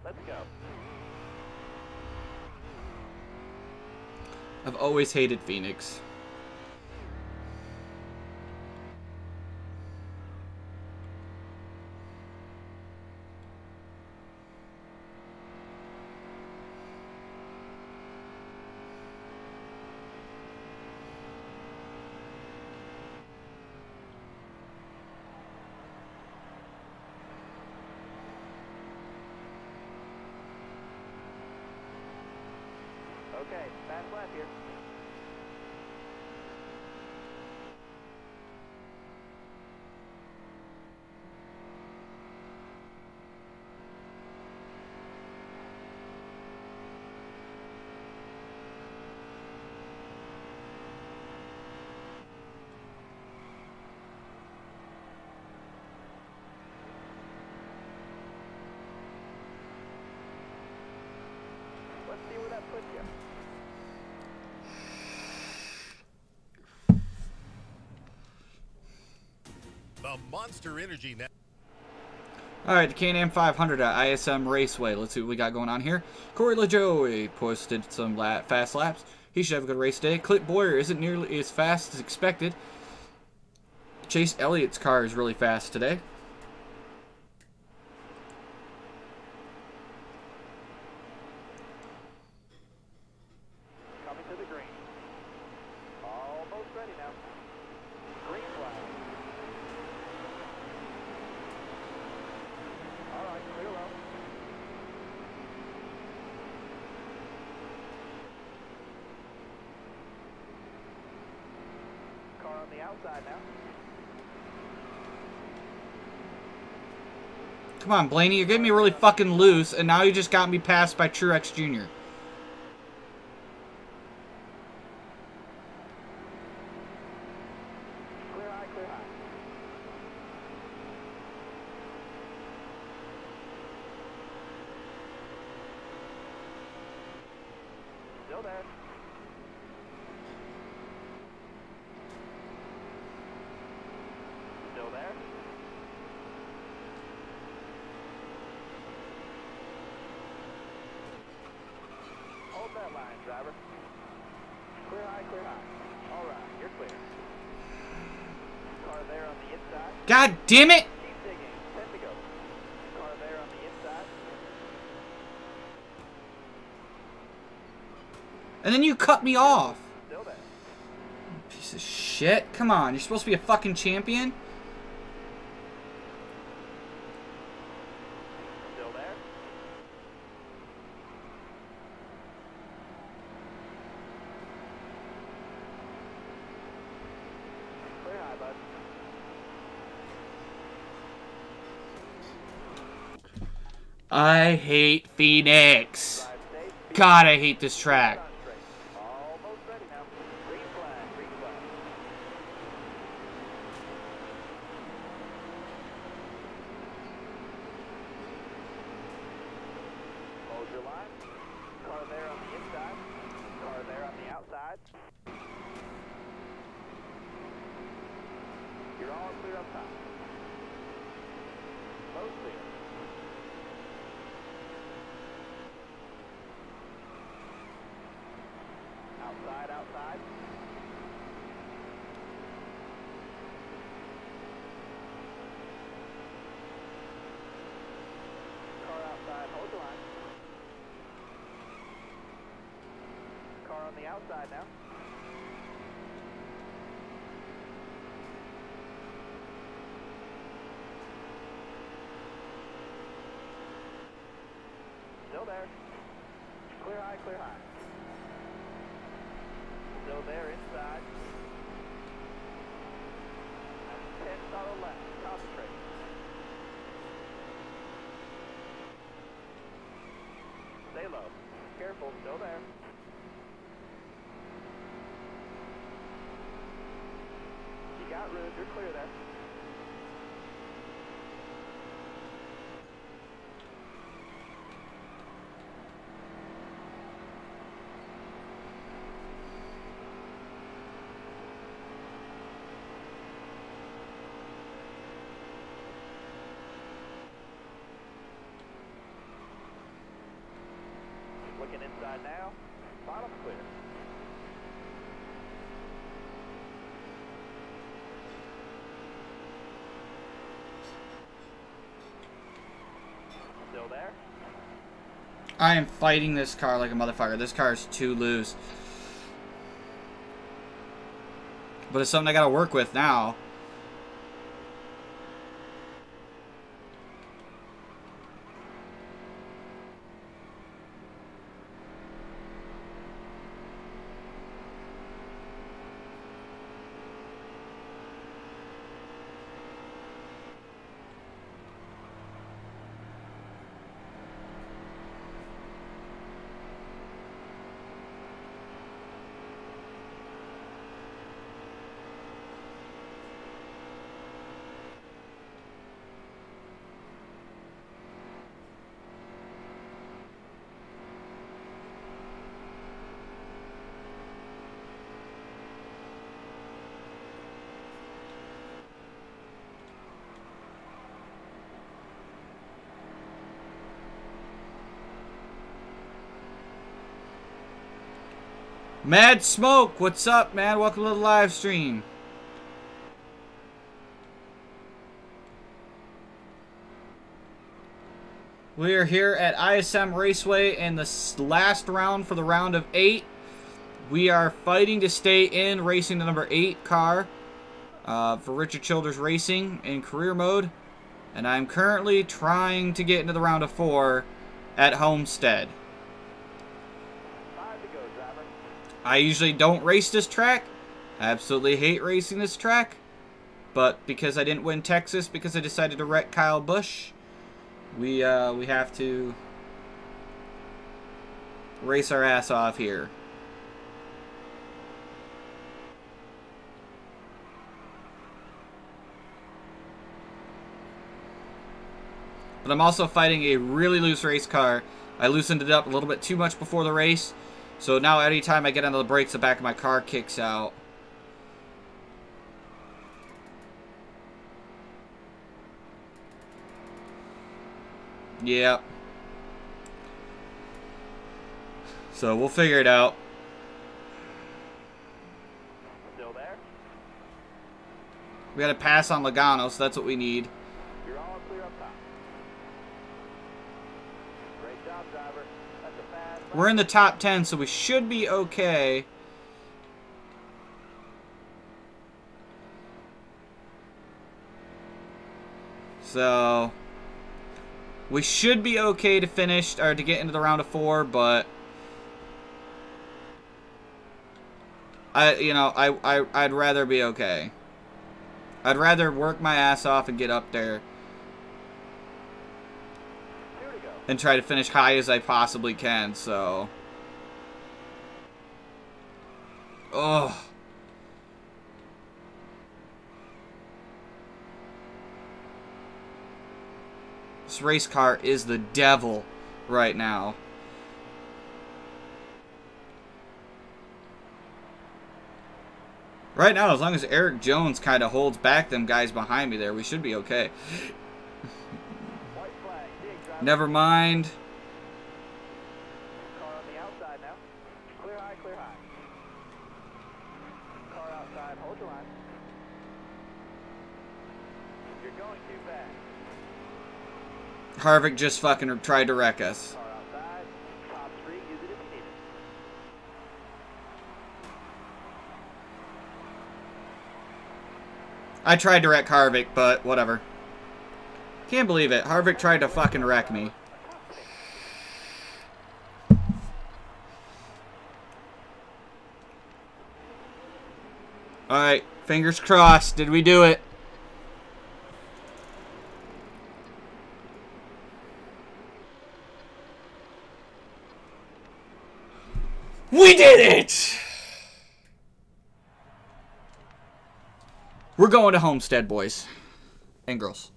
Let's go. I've always hated Phoenix. the Monster Energy now. All right, the Can-Am 500 at ISM Raceway. Let's see what we got going on here. Corey LaJoie posted some fast laps. He should have a good race day. Clint Boyer isn't nearly as fast as expected. Chase Elliott's car is really fast today. Coming to the green. Almost ready now. Green flag. All right, clear low. Car on the outside now. Come on, Blaney, you're getting me really fucking loose, and now you just got me passed by Truex Jr. Clear high, clear high. Still there. Still there. Hold that line, driver. Clear high, clear high. All right, you're clear. Car there on the inside. God damn it! Keep digging. 10 to go. Car there on the inside. And then you cut me off. Still there. Piece of shit. Come on, you're supposed to be a fucking champion? Still there. Clear high, bud. I hate Phoenix. Drive safe. God, I hate this track. On straight. Almost ready now. Green flag, green flag. Hold your line. Car there on the inside. Car there on the outside. You're all clear up top. Most clear. Outside, outside. Car outside, hold the line. Car on the outside now. Still there. Clear high, clear high. Still there inside. 10 throttle left. Concentrate. Stay low. Careful. Still there. You got room. You're clear there. Looking inside now. Bottom clear. Still there? I am fighting this car like a motherfucker. This car is too loose. But it's something I gotta work with now. Mad Smoke, what's up, man? Welcome to the live stream. We are here at ISM Raceway in the last round for the round of 8. We are fighting to stay in racing the number 8 car for Richard Childers Racing in career mode. And I'm currently trying to get into the round of 4 at Homestead. I usually don't race this track. I absolutely hate racing this track. But because I didn't win Texas, because I decided to wreck Kyle Busch, we have to race our ass off here. But I'm also fighting a really loose race car. I loosened it up a little bit too much before the race. So now anytime I get onto the brakes, the back of my car kicks out. Yeah. So we'll figure it out. Still there? We got to pass on Logano, so that's what we need. You're all clear up top. Great job, driver. That's a fast lap. We're in the top 10, so we should be okay. So we should be okay to finish or to get into the round of 4, but I'd rather be okay. I'd rather work my ass off and get up there Here we go. and try to finish high as I possibly can. So, oh. This race car is the devil right now. Right now, as long as Eric Jones kind of holds back them guys behind me there, we should be okay. White flag. Dig, driver. Never mind. Car on the outside now. Clear high, clear high. Car outside, hold your line. You're going too fast. Harvick just fucking tried to wreck us. Car outside. Top 3, use it if you need it. I tried to wreck Harvick, but whatever. Can't believe it. Harvick tried to fucking wreck me. Alright, fingers crossed. Did we do it? We did it! We're going to Homestead, boys and girls.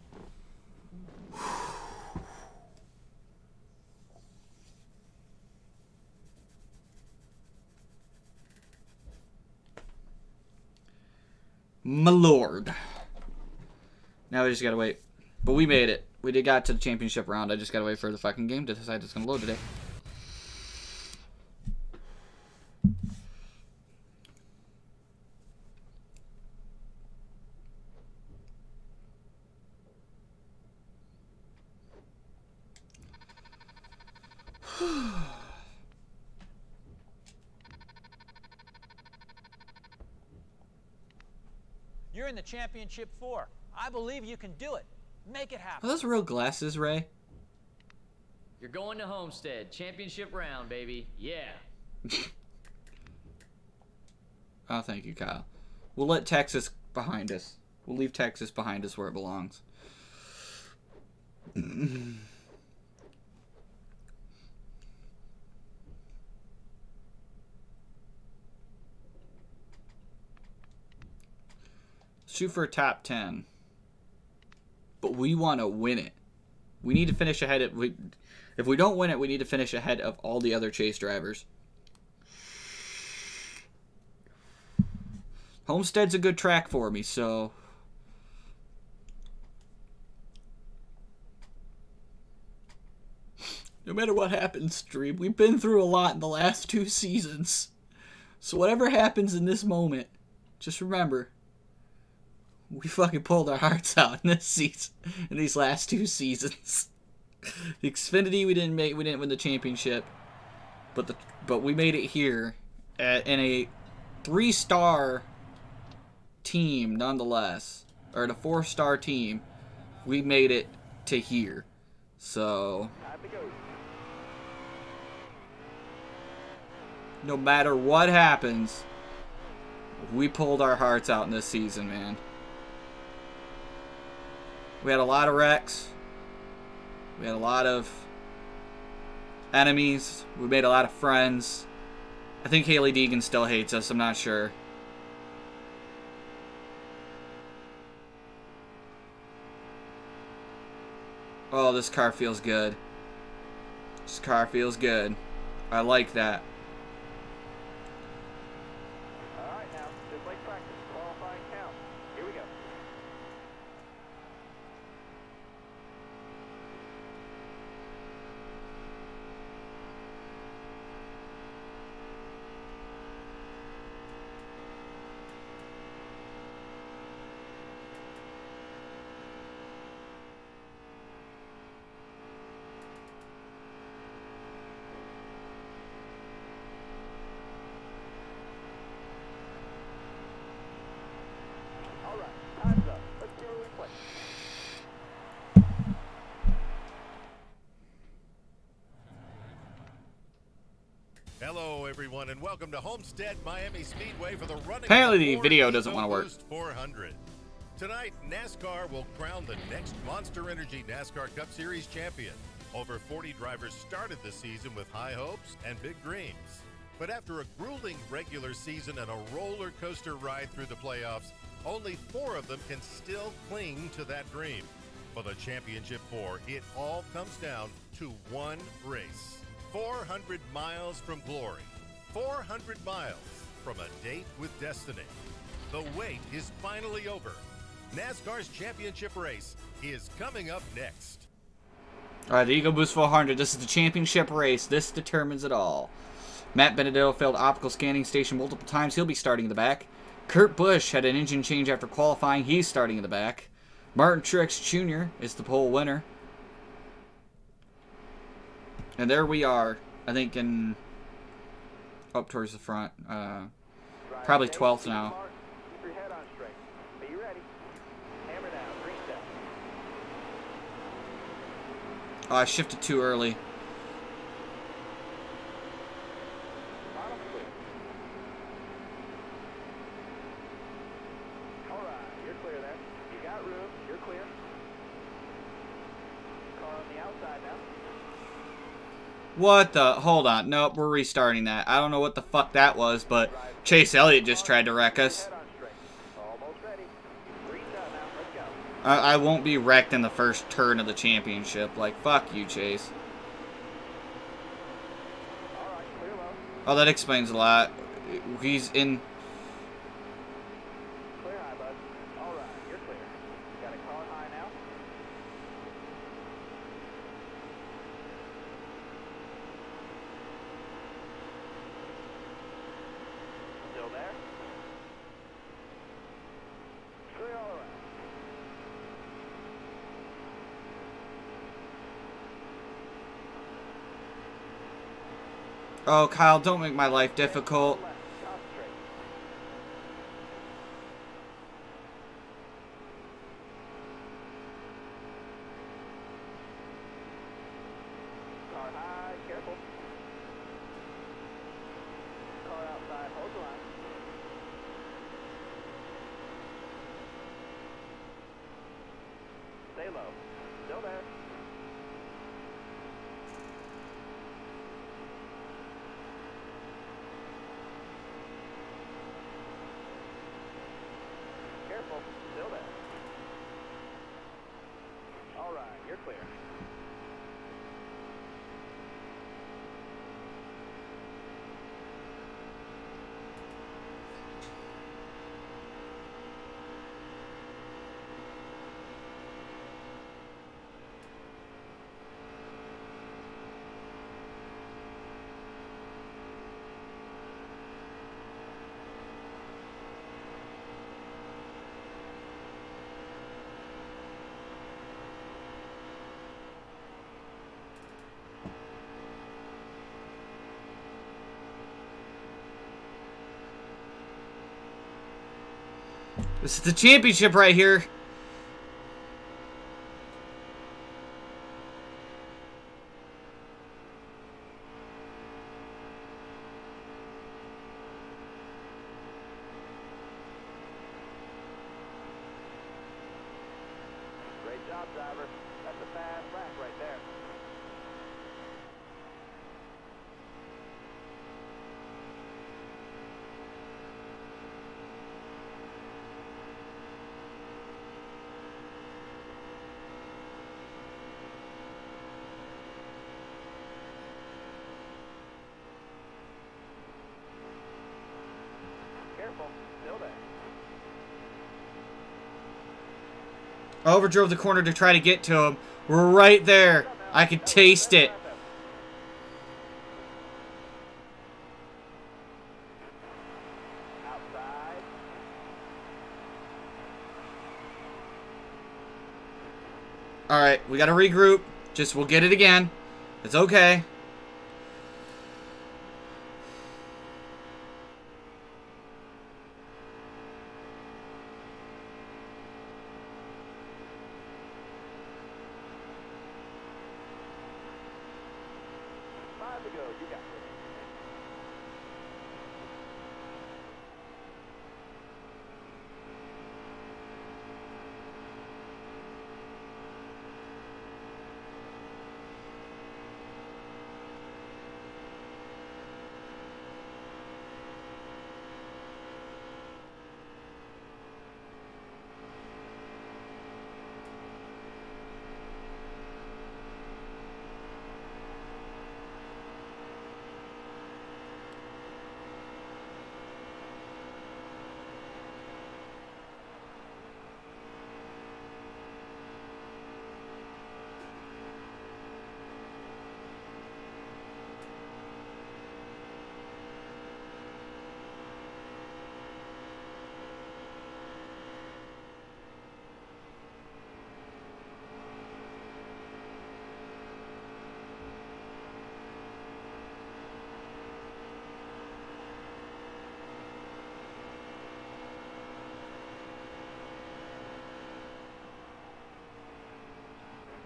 My lord. Now we just gotta wait. But we made it. We did got to the championship round. I just gotta wait for the fucking game to decide it's gonna load today. You're in the championship 4. I believe you can do it. Make it Are happen. those real glasses, Ray? You're going to Homestead. Championship round, baby. Yeah. Oh, thank you, Kyle. We'll let Texas behind us. We'll leave Texas behind us where it belongs. Shoot for a top 10. But we want to win it. We need to finish ahead of... If we don't win it, we need to finish ahead of all the other chase drivers. Homestead's a good track for me, so... No matter what happens, Stream, we've been through a lot in the last 2 seasons. So whatever happens in this moment, just remember, we fucking pulled our hearts out in this season, in these last 2 seasons. The Xfinity we didn't win the championship, but we made it here in a 3-star team nonetheless, or the 4-star team. We made it to here, so no matter what happens, we pulled our hearts out in this season, man. We had a lot of wrecks. We had a lot of enemies. We made a lot of friends. I think Haley Deegan still hates us. I'm not sure. Oh, this car feels good. This car feels good. I like that. Alright now, just like practice, qualifying count. Here we go. Alright, time's up. Let's see where we play. Hello, everyone, and welcome to Homestead Miami Speedway for the running. Apparently of the Ford video doesn't want to work. EcoBoost 400. Tonight, NASCAR will crown the next Monster Energy NASCAR Cup Series champion. Over 40 drivers started the season with high hopes and big dreams. But after a grueling regular season and a roller coaster ride through the playoffs, only 4 of them can still cling to that dream. For the Championship 4, it all comes down to one race. 400 miles from glory. 400 miles from a date with destiny. The wait is finally over. NASCAR's championship race is coming up next. Alright, the EcoBoost 400. This is the championship race. This determines it all. Matt Benedetto failed optical scanning station multiple times. He'll be starting in the back. Kurt Busch had an engine change after qualifying. He's starting in the back. Martin Truex Jr. is the pole winner. And there we are. I think in up towards the front. Probably 12th now. Keep your head on straight. Be ready. Hammer down. Green set. Oh, I shifted too early. Bottom clear. Alright, you're clear there. You got room. You're clear. Car on the outside now. What the? Hold on. Nope, we're restarting that. I don't know what the fuck that was, but Chase Elliott just tried to wreck us. Head on straight. Almost ready. Green's out now. Let's go. I won't be wrecked in the first turn of the championship. Like, fuck you, Chase. Alright, clear low. Oh, that explains a lot. He's in... Clear high, bud. Alright, you're clear. Got a car high now. Still there? Clear all around. Oh, Kyle, don't make my life difficult. Left, concentrate. Car high, careful. Car outside, hold the line. Stay low. Still there. Careful. Still there. All right, you're clear. This is the championship right here. Great job, driver. That's a fast lap right there. Careful, still there. I overdrove the corner to try to get to him. We're right there. I could taste it. Outside. Alright, we gotta regroup. Just, we'll get it again. It's okay. Five to go. You got this.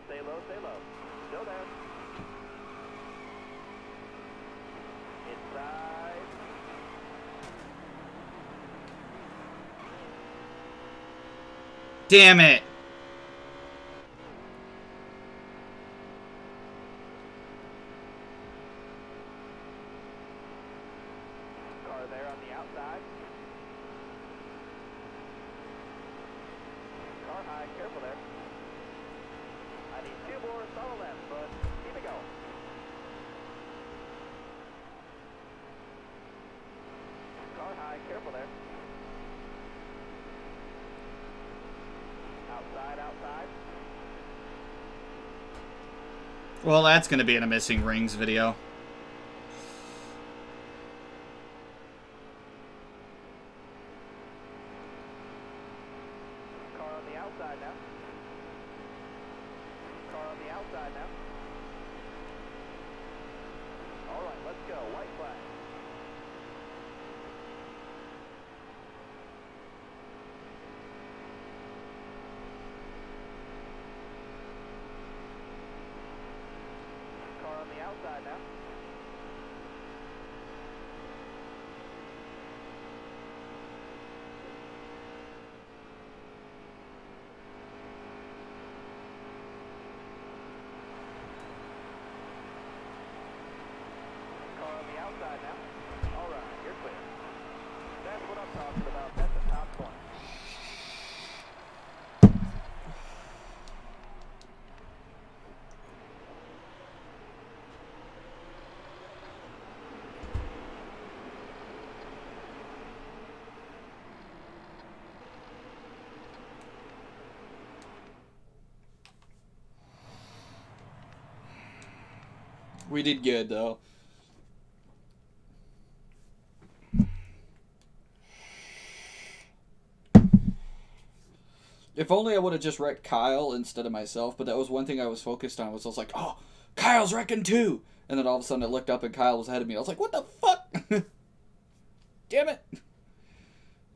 Stay low, stay low. Still there. Inside. Damn it. Car there on the outside. Car high, careful there. I need two more solid laps, bud. Keep it going. Car high, careful there. Outside, outside. Well, that's gonna be in a missing rings video. Car on the outside now. Car on the outside now. All right, let's go. White flag. Car on the outside now. Car on the outside now. All right, you're clear. That's what I'm talking about. That's the top point. We did good, though. If only I would have just wrecked Kyle instead of myself, but that was one thing I was focused on. I was like, oh, Kyle's wrecking too! And then all of a sudden I looked up and Kyle was ahead of me. I was like, what the fuck? Damn it!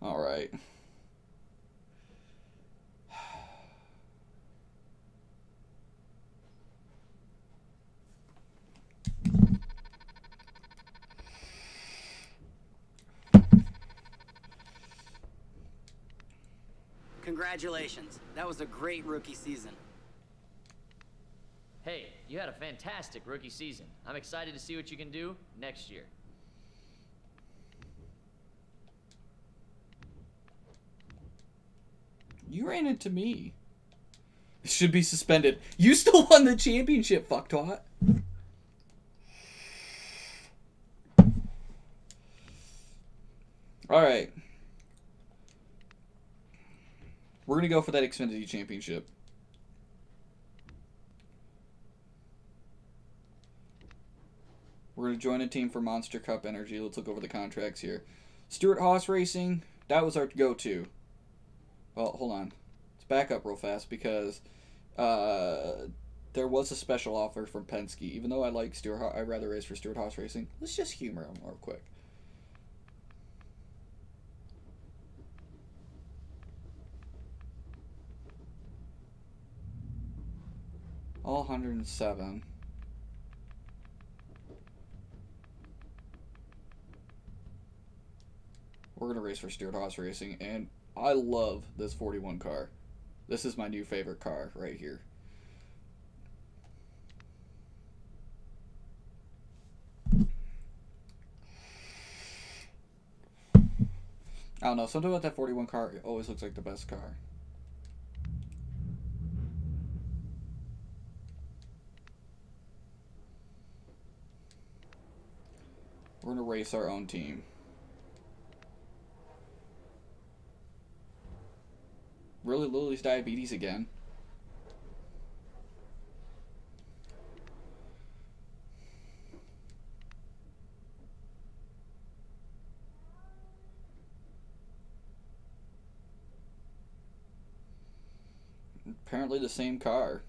Alright. Congratulations. That was a great rookie season. Hey, you had a fantastic rookie season. I'm excited to see what you can do next year. You ran into me. Should be suspended. You still won the championship, fucktwat. Alright. We're going to go for that Xfinity championship. We're going to join a team for Monster Cup Energy. Let's look over the contracts here. Stewart Haas Racing, that was our go-to. Well, hold on. Let's back up real fast because there was a special offer from Penske. Even though I like Stewart, I'd rather race for Stewart Haas Racing. Let's just humor them real quick. All 107. We're going to race for Stewart Haas Racing, and I love this 41 car. This is my new favorite car right here. I don't know, something about that 41 car always looks like the best car. We're going to race our own team. Really, Lily's diabetes again. Apparently the same car.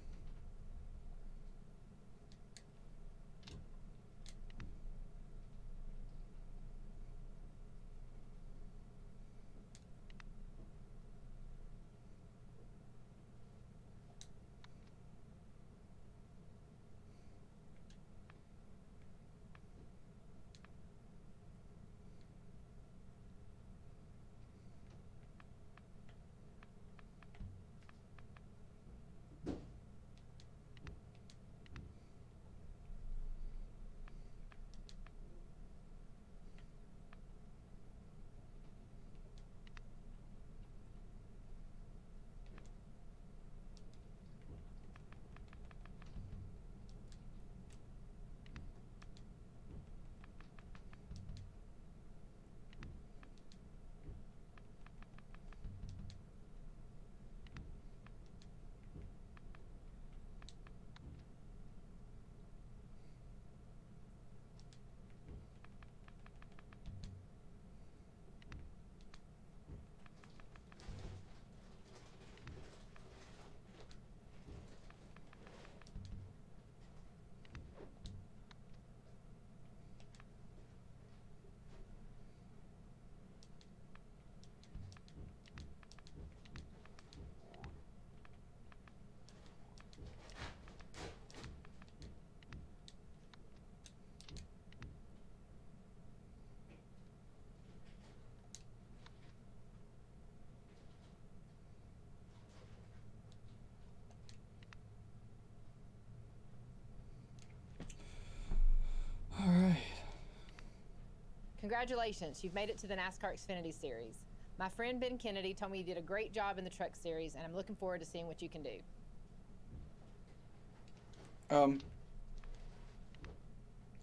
Congratulations, you've made it to the NASCAR Xfinity Series. My friend Ben Kennedy told me you did a great job in the Truck Series, and I'm looking forward to seeing what you can do.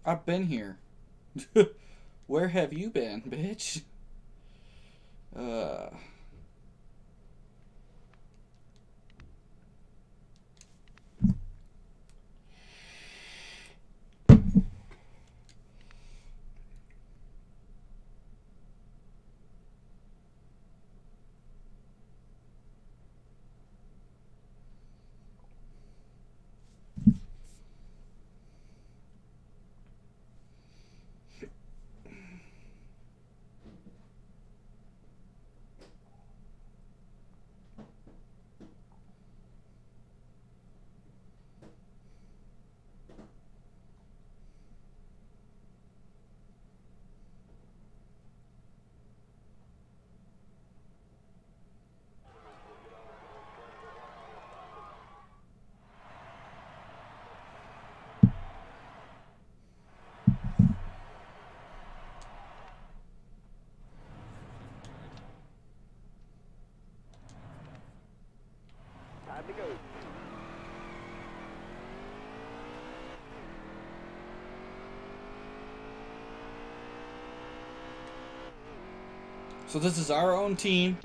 I've been here. Where have you been, bitch? to go. So this is our own team.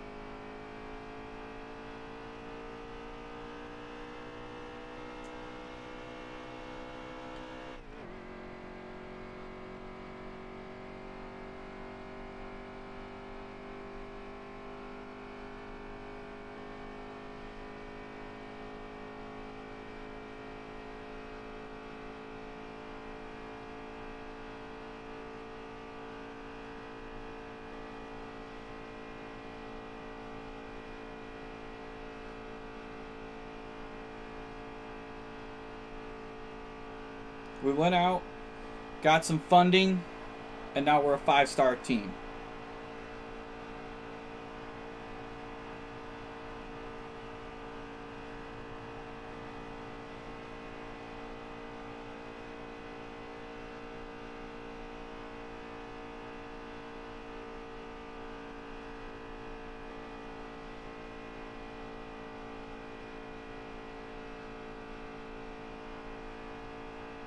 We went out, got some funding, and now we're a 5-star team.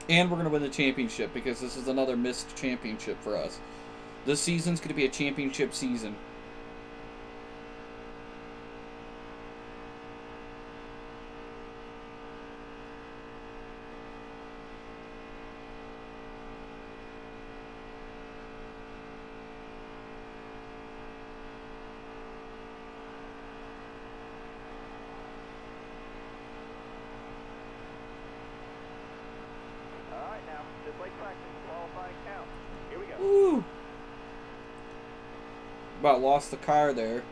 And we're going to win the championship because this is another missed championship for us. This season's going to be a championship season. Woo! About lost the car there.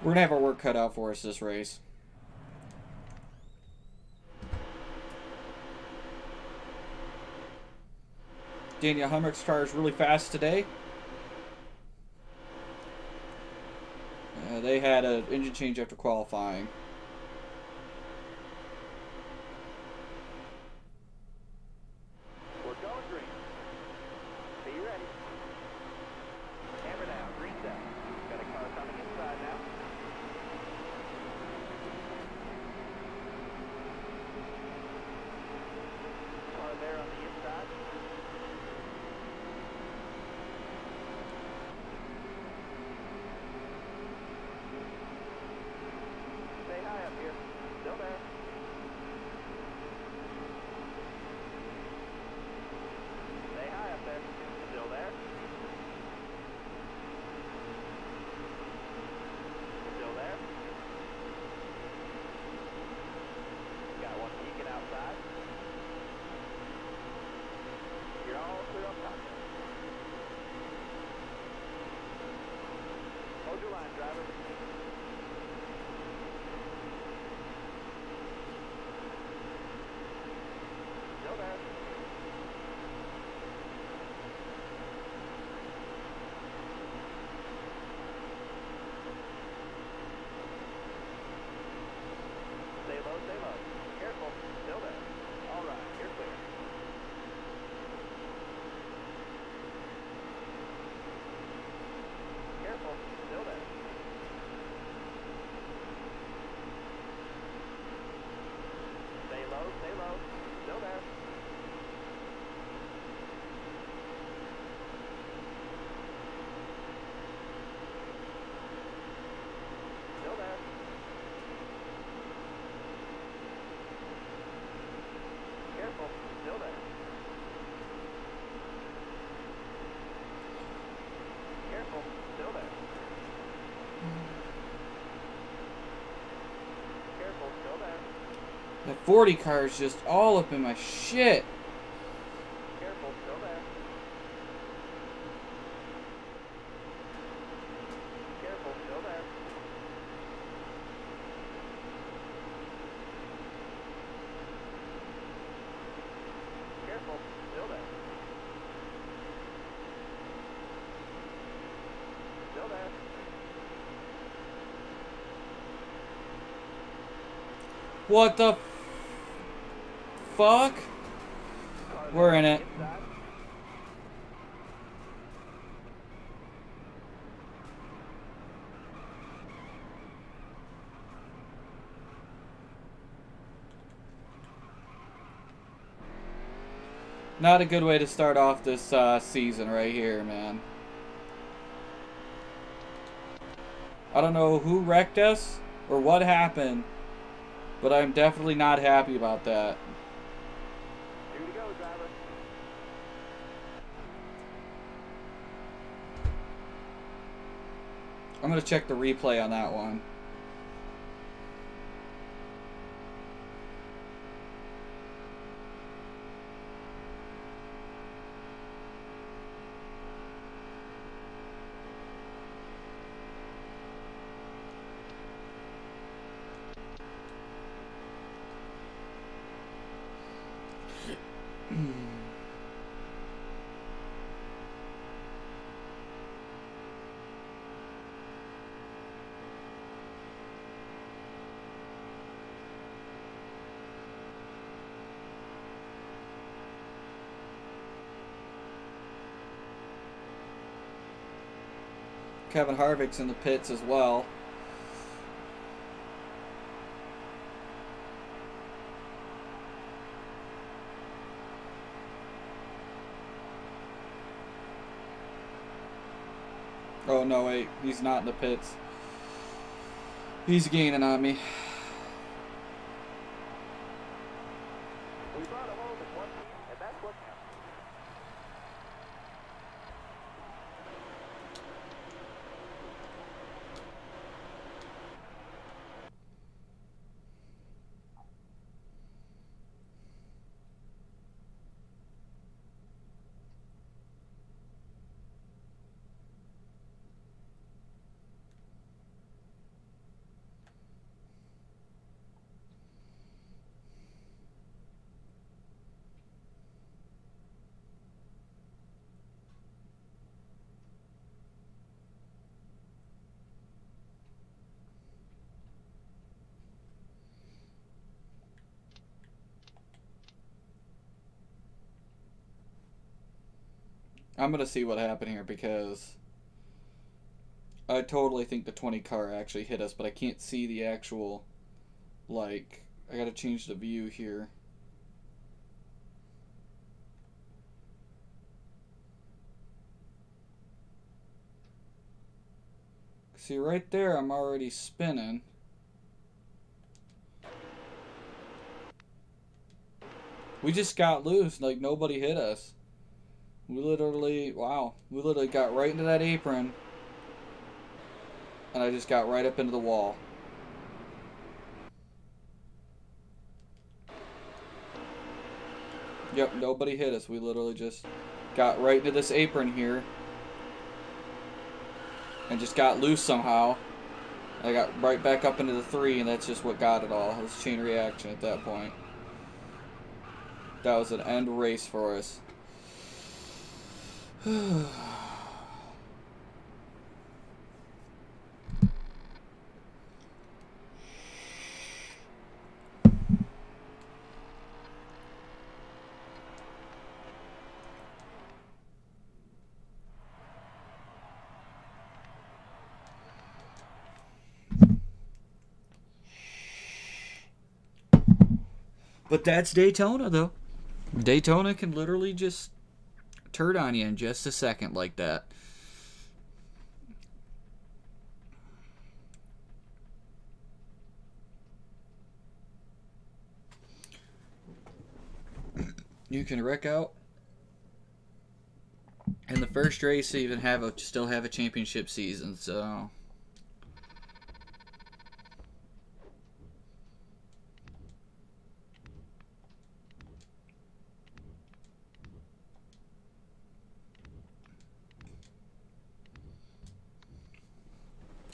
We're going to have our work cut out for us this race. Daniel Humrick's car is really fast today. They had an engine change after qualifying. We're going green. Are you ready? Hammer down, green down. Got a car coming inside now. Car there on the inside. Stay That 40 car is just all up in my shit. Careful, still there. Careful, still there. Careful, still there. Still there. What the fuck? We're in it. Inside. Not a good way to start off this season right here, man. I don't know who wrecked us or what happened, but I'm definitely not happy about that. 2 to go, driver. I'm going to check the replay on that one. Kevin Harvick's in the pits as well. Oh no, wait, he's not in the pits. He's gaining on me. We brought him home as one team, and that's what counts. I'm going to see what happened here because I totally think the 20 car actually hit us, but I can't see the actual, like, I got to change the view here. See, right there, I'm already spinning. We just got loose, like nobody hit us. We literally, wow, we literally got right into that apron. And I just got right up into the wall. Yep, nobody hit us. We literally just got right into this apron here. And just got loose somehow. I got right back up into the 3, and that's just what got it all. It was chain reaction at that point. That was an end race for us. But that's Daytona, though. Daytona can literally just turn on you in just a second like that. You can wreck out in the first race, even still have a championship season. So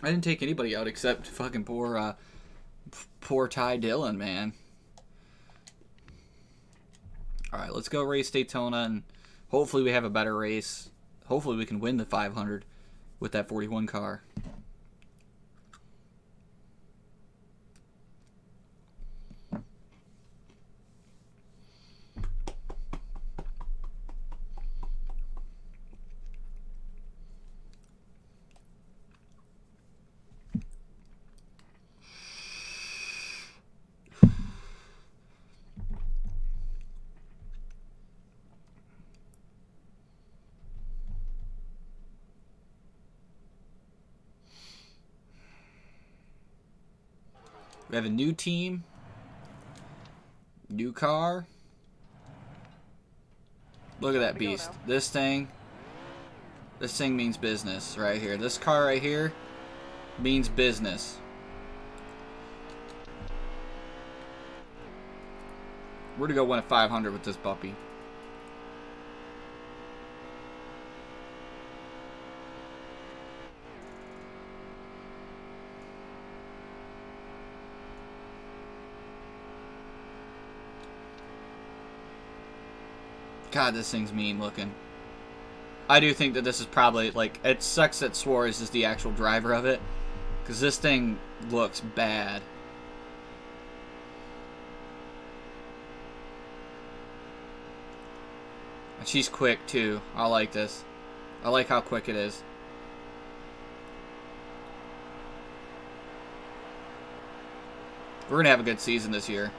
I didn't take anybody out except fucking poor Ty Dillon, man. Alright, let's go race Daytona, and hopefully we have a better race. Hopefully we can win the 500 with that 41 car. We have a new team, new car. Look at that beast. This thing means business right here. This car right here means business. We're gonna go win a 500 with this puppy. God, this thing's mean looking. I do think that this is probably, like, it sucks that Suarez is the actual driver of it, because this thing looks bad. And she's quick, too. I like this. I like how quick it is. We're going to have a good season this year.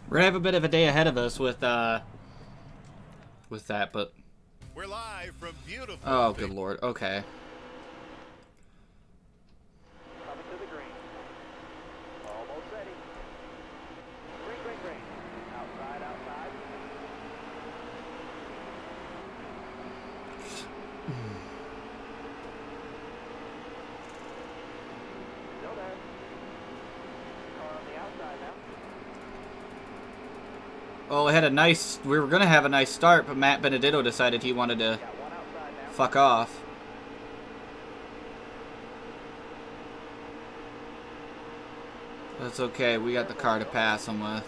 We're gonna have a bit of a day ahead of us with that, but we're live from beautiful. Oh, good lord. Okay. Coming to the green. Almost ready. Green, green, green. Outside, outside. Still there. Car on the outside now. Oh, we were gonna have a nice start, but Matt Benedetto decided he wanted to fuck off. That's okay, we got the car to pass him with.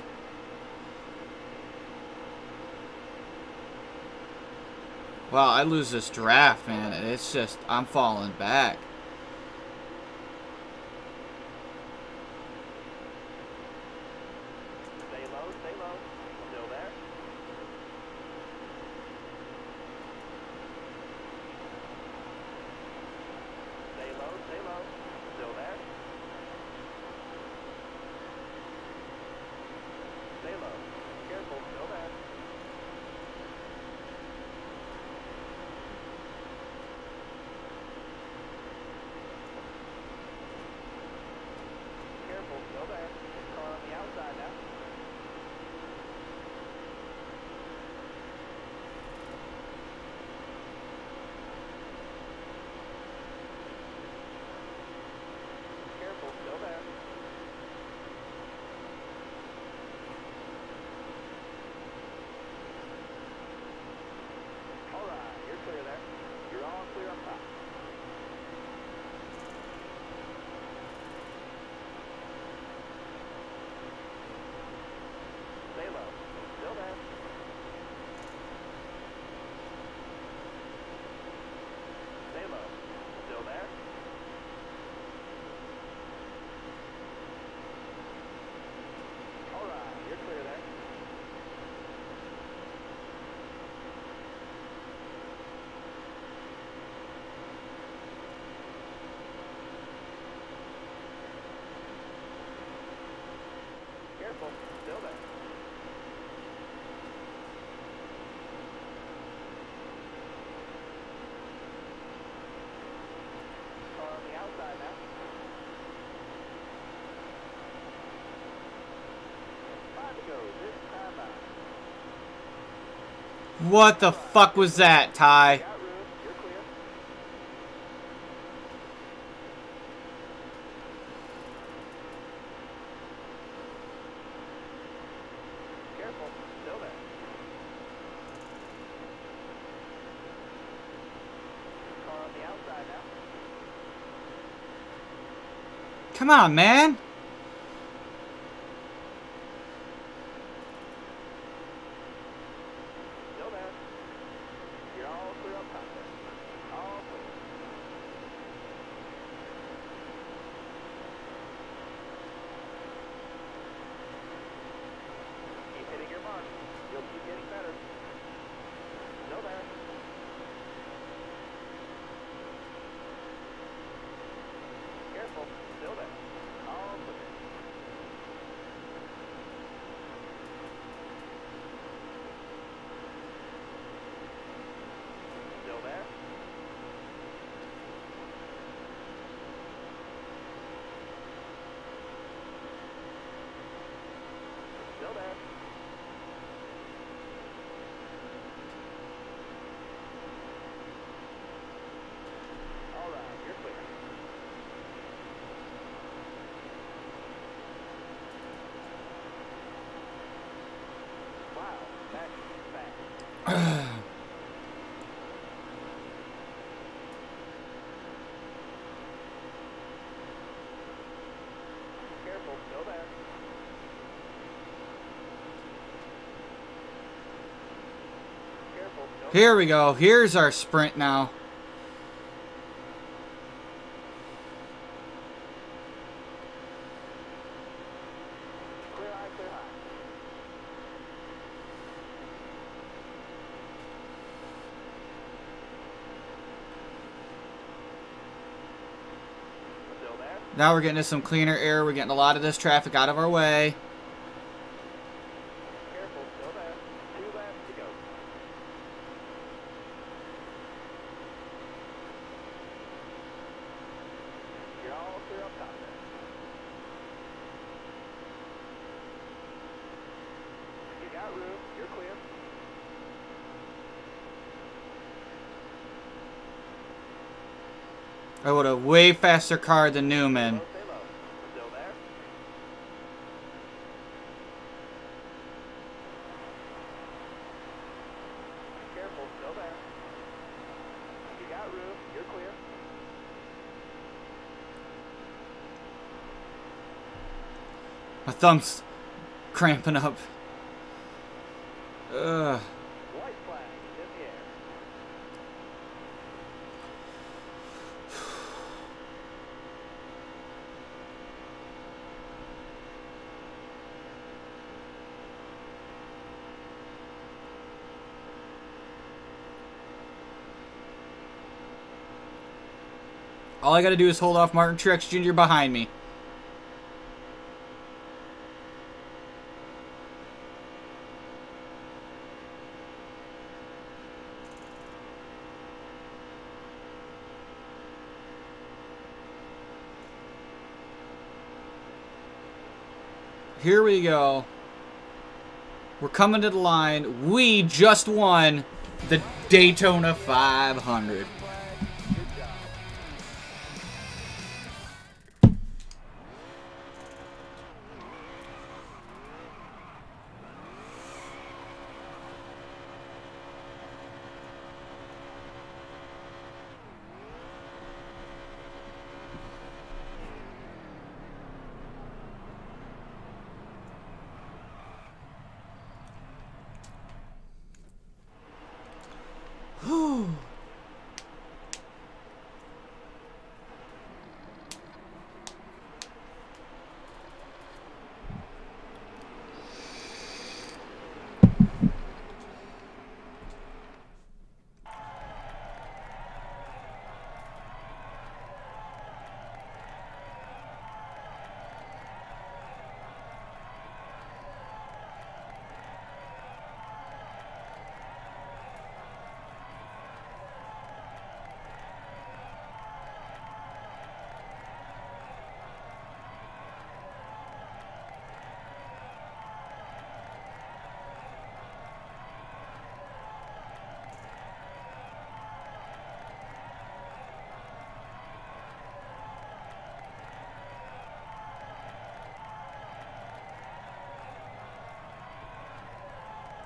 Wow, I lose this draft, man, and it's just, I'm falling back. Stay low, stay low. Still there. Stay low, stay low. Still there. Stay low. Careful, still there. What the fuck was that, Ty? Got room. You're clear. Careful. Still there. Car on the outside now. Come on, man. Still there. You're all clear up top there. All clear. Keep hitting your mark. You'll keep getting better. Still there. Careful. Still there. All clear. Still there. Still there. All right, you're clear. Wow, that's fast. Careful, still there. Careful, still Here we go. Here's our sprint now. clear high, clear high. Still there. Now we're getting to some cleaner air. We're getting a lot of this traffic out of our way. Careful, still there. 2 laps to go. You're all clear up top there. You got room. You're clear. I would have way faster car than Newman. Stay low. Still there. Careful, still there. You got room. You're clear. My thumb's cramping up. Ugh. White flag in the air. All I gotta do is hold off Martin Truex Jr. behind me. Here we go. We're coming to the line. We just won the Daytona 500.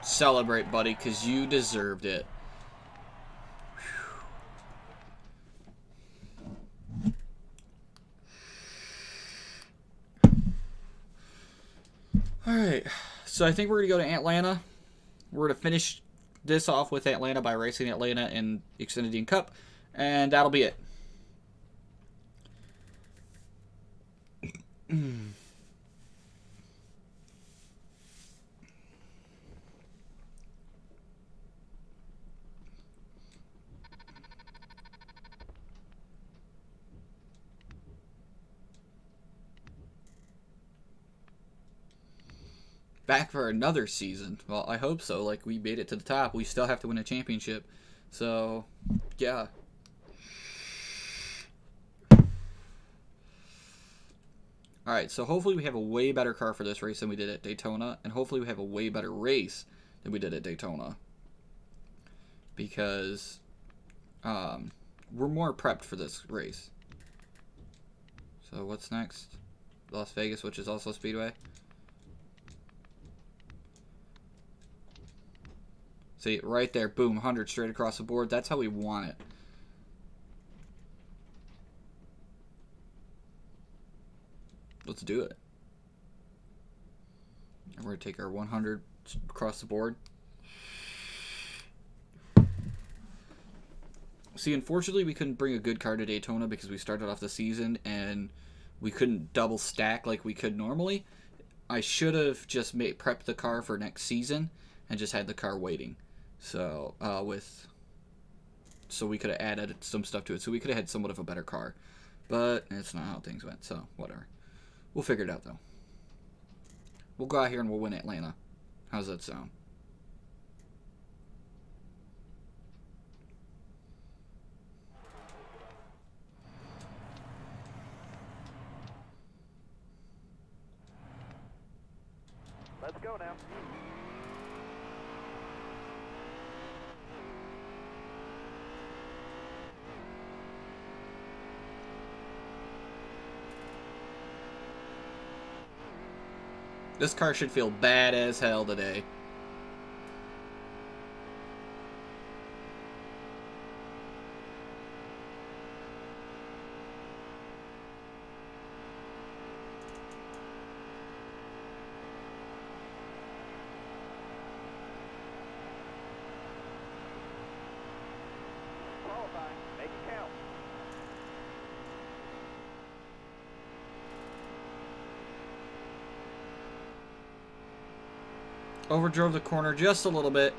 Celebrate, buddy, because you deserved it. Alright, so I think we're going to go to Atlanta. We're going to finish this off with Atlanta by racing Atlanta in Xfinity Cup, and that'll be it. Back for another season. Well, I hope so. Like, we made it to the top. We still have to win a championship. So, yeah. Alright, so hopefully we have a way better car for this race than we did at Daytona. And hopefully we have a way better race than we did at Daytona. Because we're more prepped for this race. So, what's next? Las Vegas, which is also Speedway. See, right there, boom, 100 straight across the board. That's how we want it. Let's do it. And we're going to take our 100 across the board. See, unfortunately, we couldn't bring a good car to Daytona because we started off the season and we couldn't double stack like we could normally. I should have just prepped the car for next season and just had the car waiting. So, so we could have added some stuff to it. So we could have had somewhat of a better car. But it's not how things went, so whatever. We'll figure it out, though. We'll go out here and we'll win Atlanta. How's that sound? Let's go now. This car should feel bad as hell today. Qualifying. Make it count. Overdrove the corner just a little bit.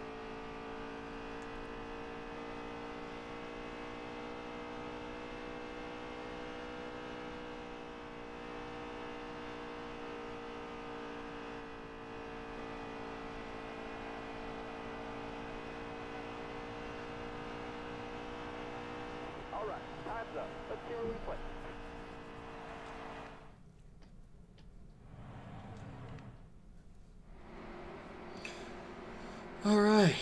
All right, time's up. Let's see where we play. All right.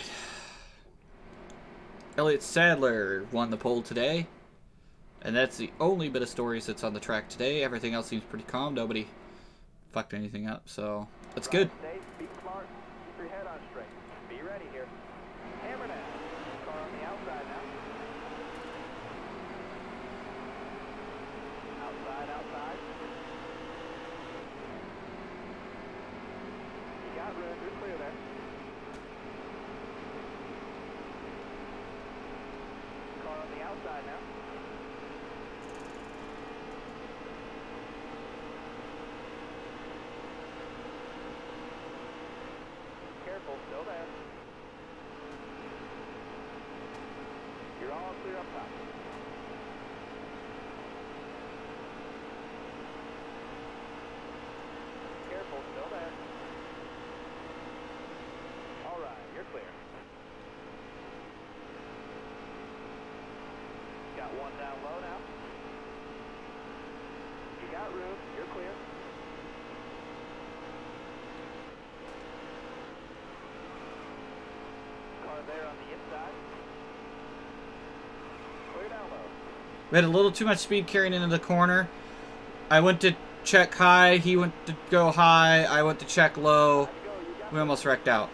Elliott Sadler won the pole today. And that's the only bit of stories that's on the track today. Everything else seems pretty calm. Nobody fucked anything up, so that's good. Stay, be smart, keep your head on straight. Be ready here. Hammer down. Car on the outside now. Outside, outside. You got room, you're clear there. Car on the outside now. Careful, still there. You're all clear up top. Careful, still there. All right, you're clear. Got one down low now. You got room, you're clear. Car there on the inside. Clear down low. We had a little too much speed carrying into the corner. I went to check high. He went to go high. I went to check low. We almost wrecked out.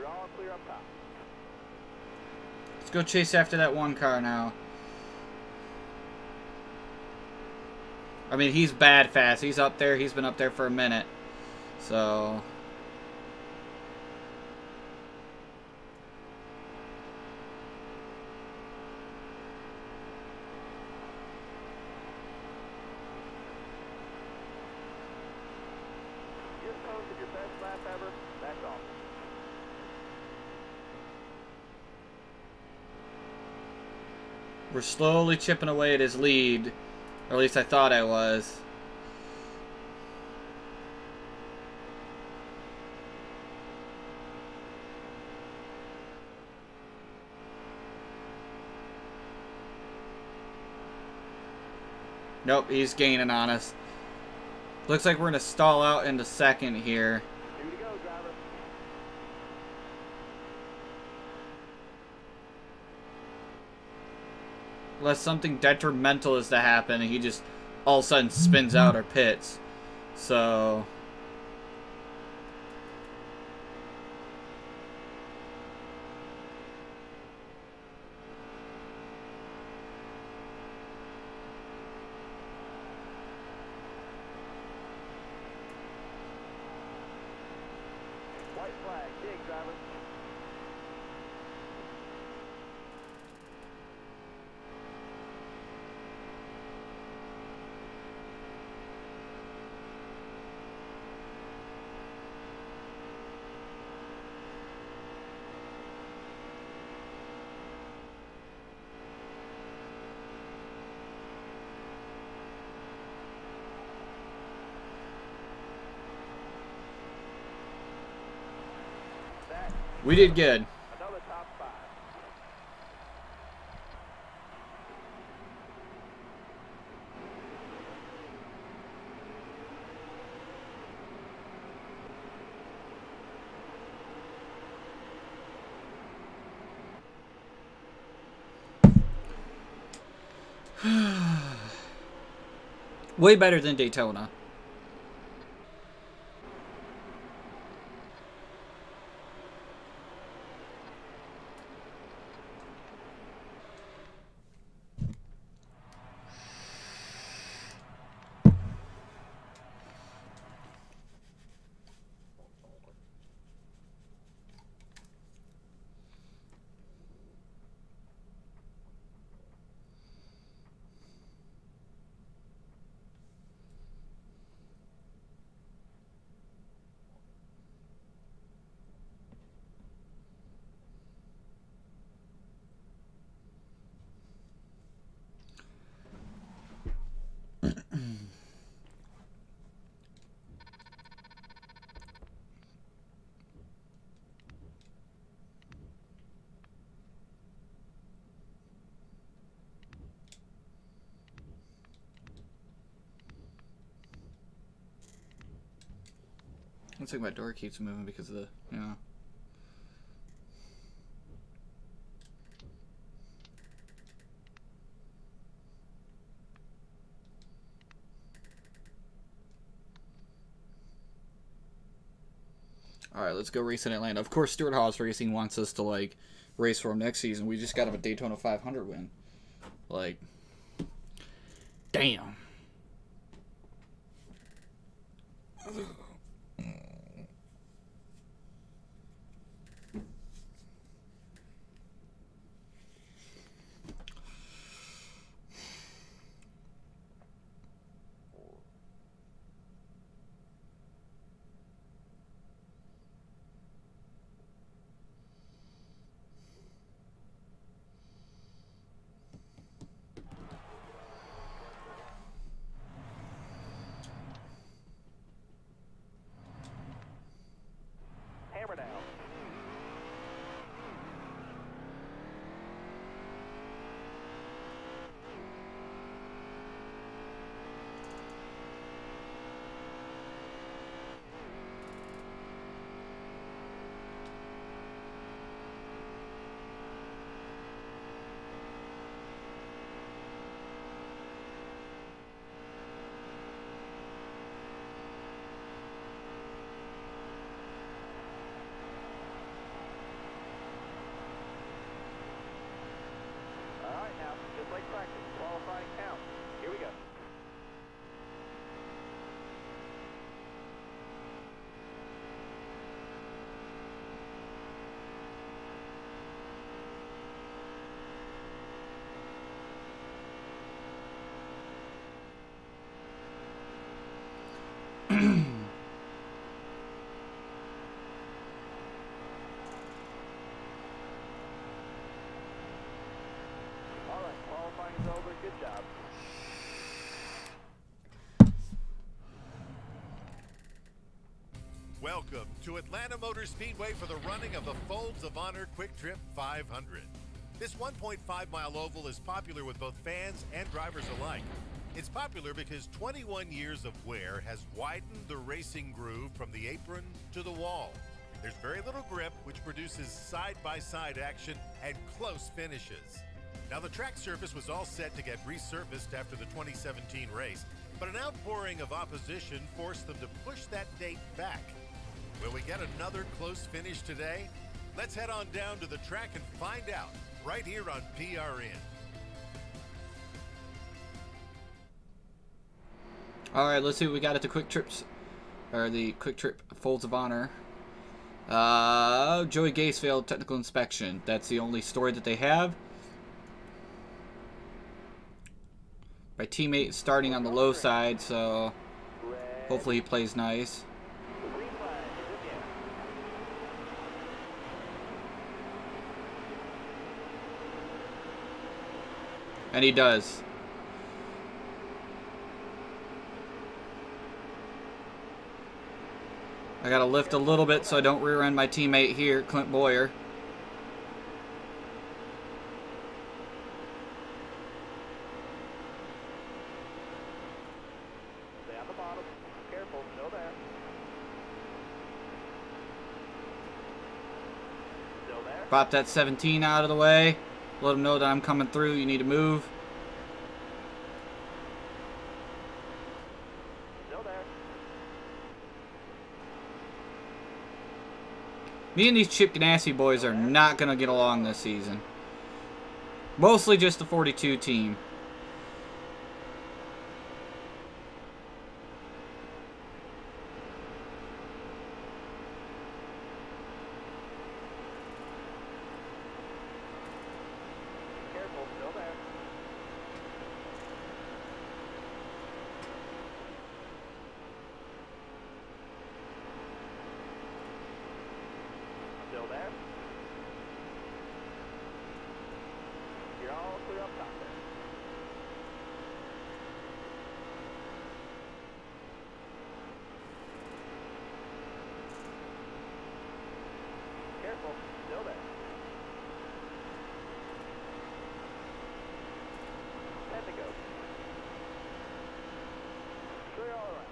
all clear up top. Let's go chase after that one car now. I mean, he's bad fast. He's up there. He's been up there for a minute. So... Just posted your best lap ever. That's awesome. We're slowly chipping away at his lead. Or at least I thought I was. Nope, he's gaining on us. Looks like we're going to stall out into second here. 2 to go, driver. Unless something detrimental is to happen and he just all of a sudden spins out or pits. So... White flag. Dig, driver. We did good. Another top 5. Way better than Daytona. Looks like my door keeps moving because of the, you know. Alright, let's go race in Atlanta. Of course, Stewart Haas Racing wants us to, like, race for him next season. We just got him a Daytona 500 win. Like, damn. Welcome to Atlanta Motor Speedway for the running of the Folds of Honor Quick Trip 500. This 1.5-mile oval is popular with both fans and drivers alike. It's popular because 21 years of wear has widened the racing groove from the apron to the wall. There's very little grip, which produces side-by-side action and close finishes. Now, the track surface was all set to get resurfaced after the 2017 race, but an outpouring of opposition forced them to push that date back. Will we get another close finish today? Let's head on down to the track and find out right here on PRN. All right, let's see what we got at the Quick Trips, or the Quick Trip Folds of Honor. Joey Gase failed technical inspection. That's the only story that they have. My teammate is starting on the low side, so hopefully he plays nice. And he does. I gotta lift a little bit so I don't rear end my teammate here, Clint Boyer. Stay on the bottom. Careful, still there. Still there. Pop that 17 out of the way. Let them know that I'm coming through. You need to move. Still there. Me and these Chip Ganassi boys are not going to get along this season. Mostly just the 42 team. Careful, still there. Still there. You're all clear up top there. Careful, still there. 10 to go. Clear all around.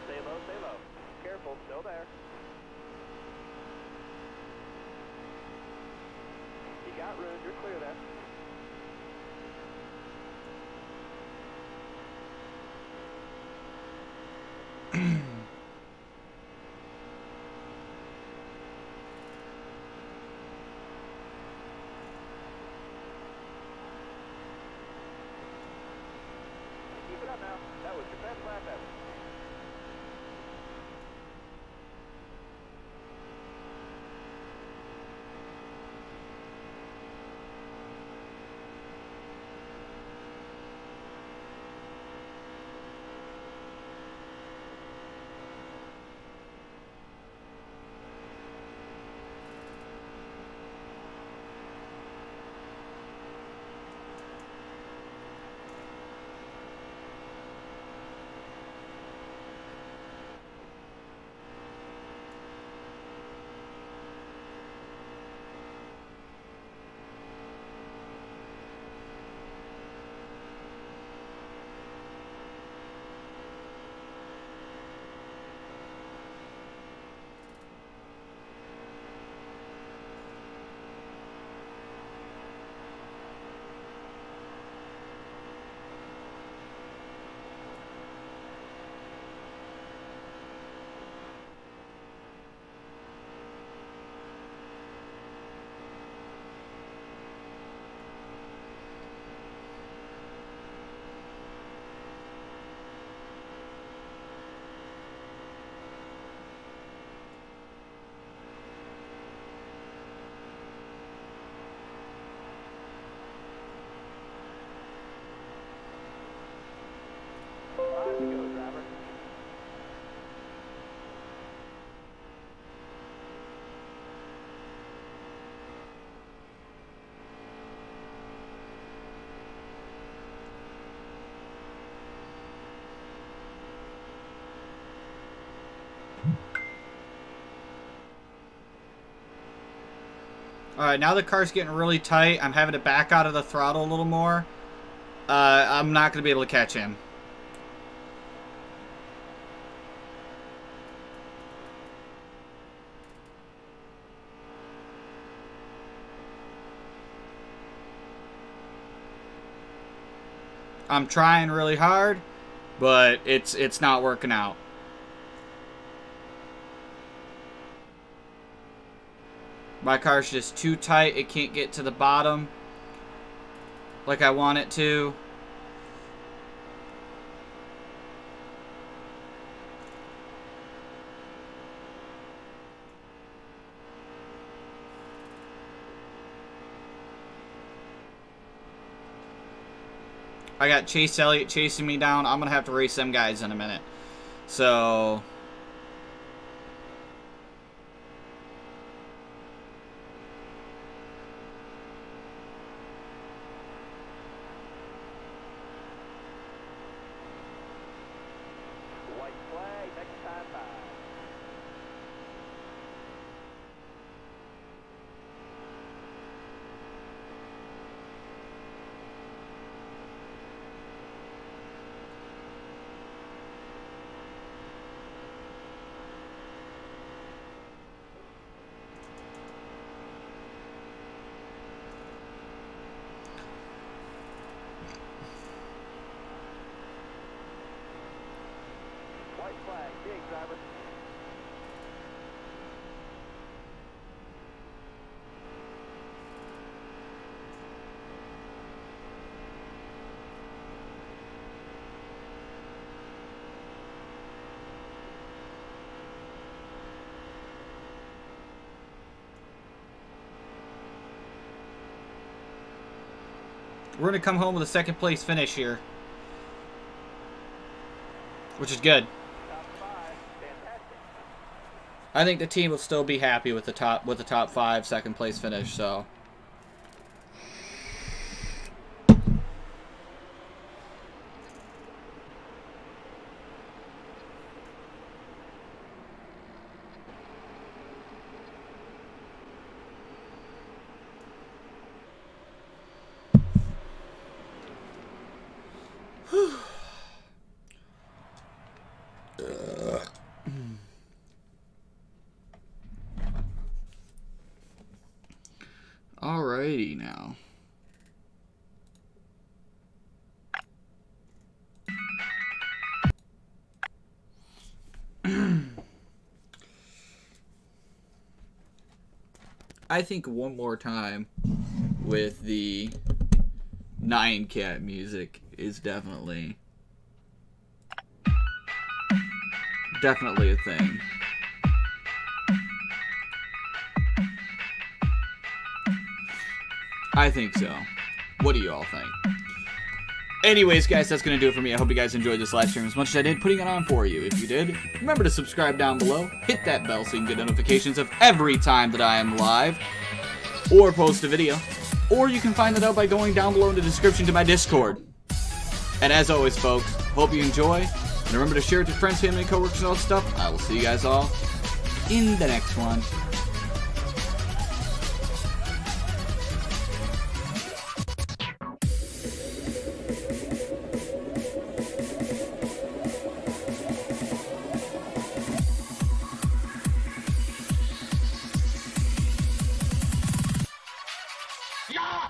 Stay low, stay low. Careful, still there. You got room, you're clear there. Keep it up now. That was your best lap ever. Alright, now the car's getting really tight. I'm having to back out of the throttle a little more. I'm not going to be able to catch him. I'm trying really hard, but it's not working out. My car's just too tight. It can't get to the bottom like I want it to. I got Chase Elliott chasing me down. I'm going to have to race them guys in a minute. So... White flag, next time by. White flag, big driver. We're going to come home with a second place finish here, which is good. Top five, fantastic. I think the team will still be happy with the top 5 second place finish, so... Alrighty now. I think one more time with the 9-cat music is definitely a thing. I think so. What do you all think? Anyways, guys, that's going to do it for me. I hope you guys enjoyed this live stream as much as I did putting it on for you. If you did, remember to subscribe down below. Hit that bell so you can get notifications of every time that I am live or post a video. Or you can find that out by going down below in the description to my Discord. And as always, folks, hope you enjoy. And remember to share it to friends, family, and coworkers and all that stuff. I will see you guys all in the next one. Yeah!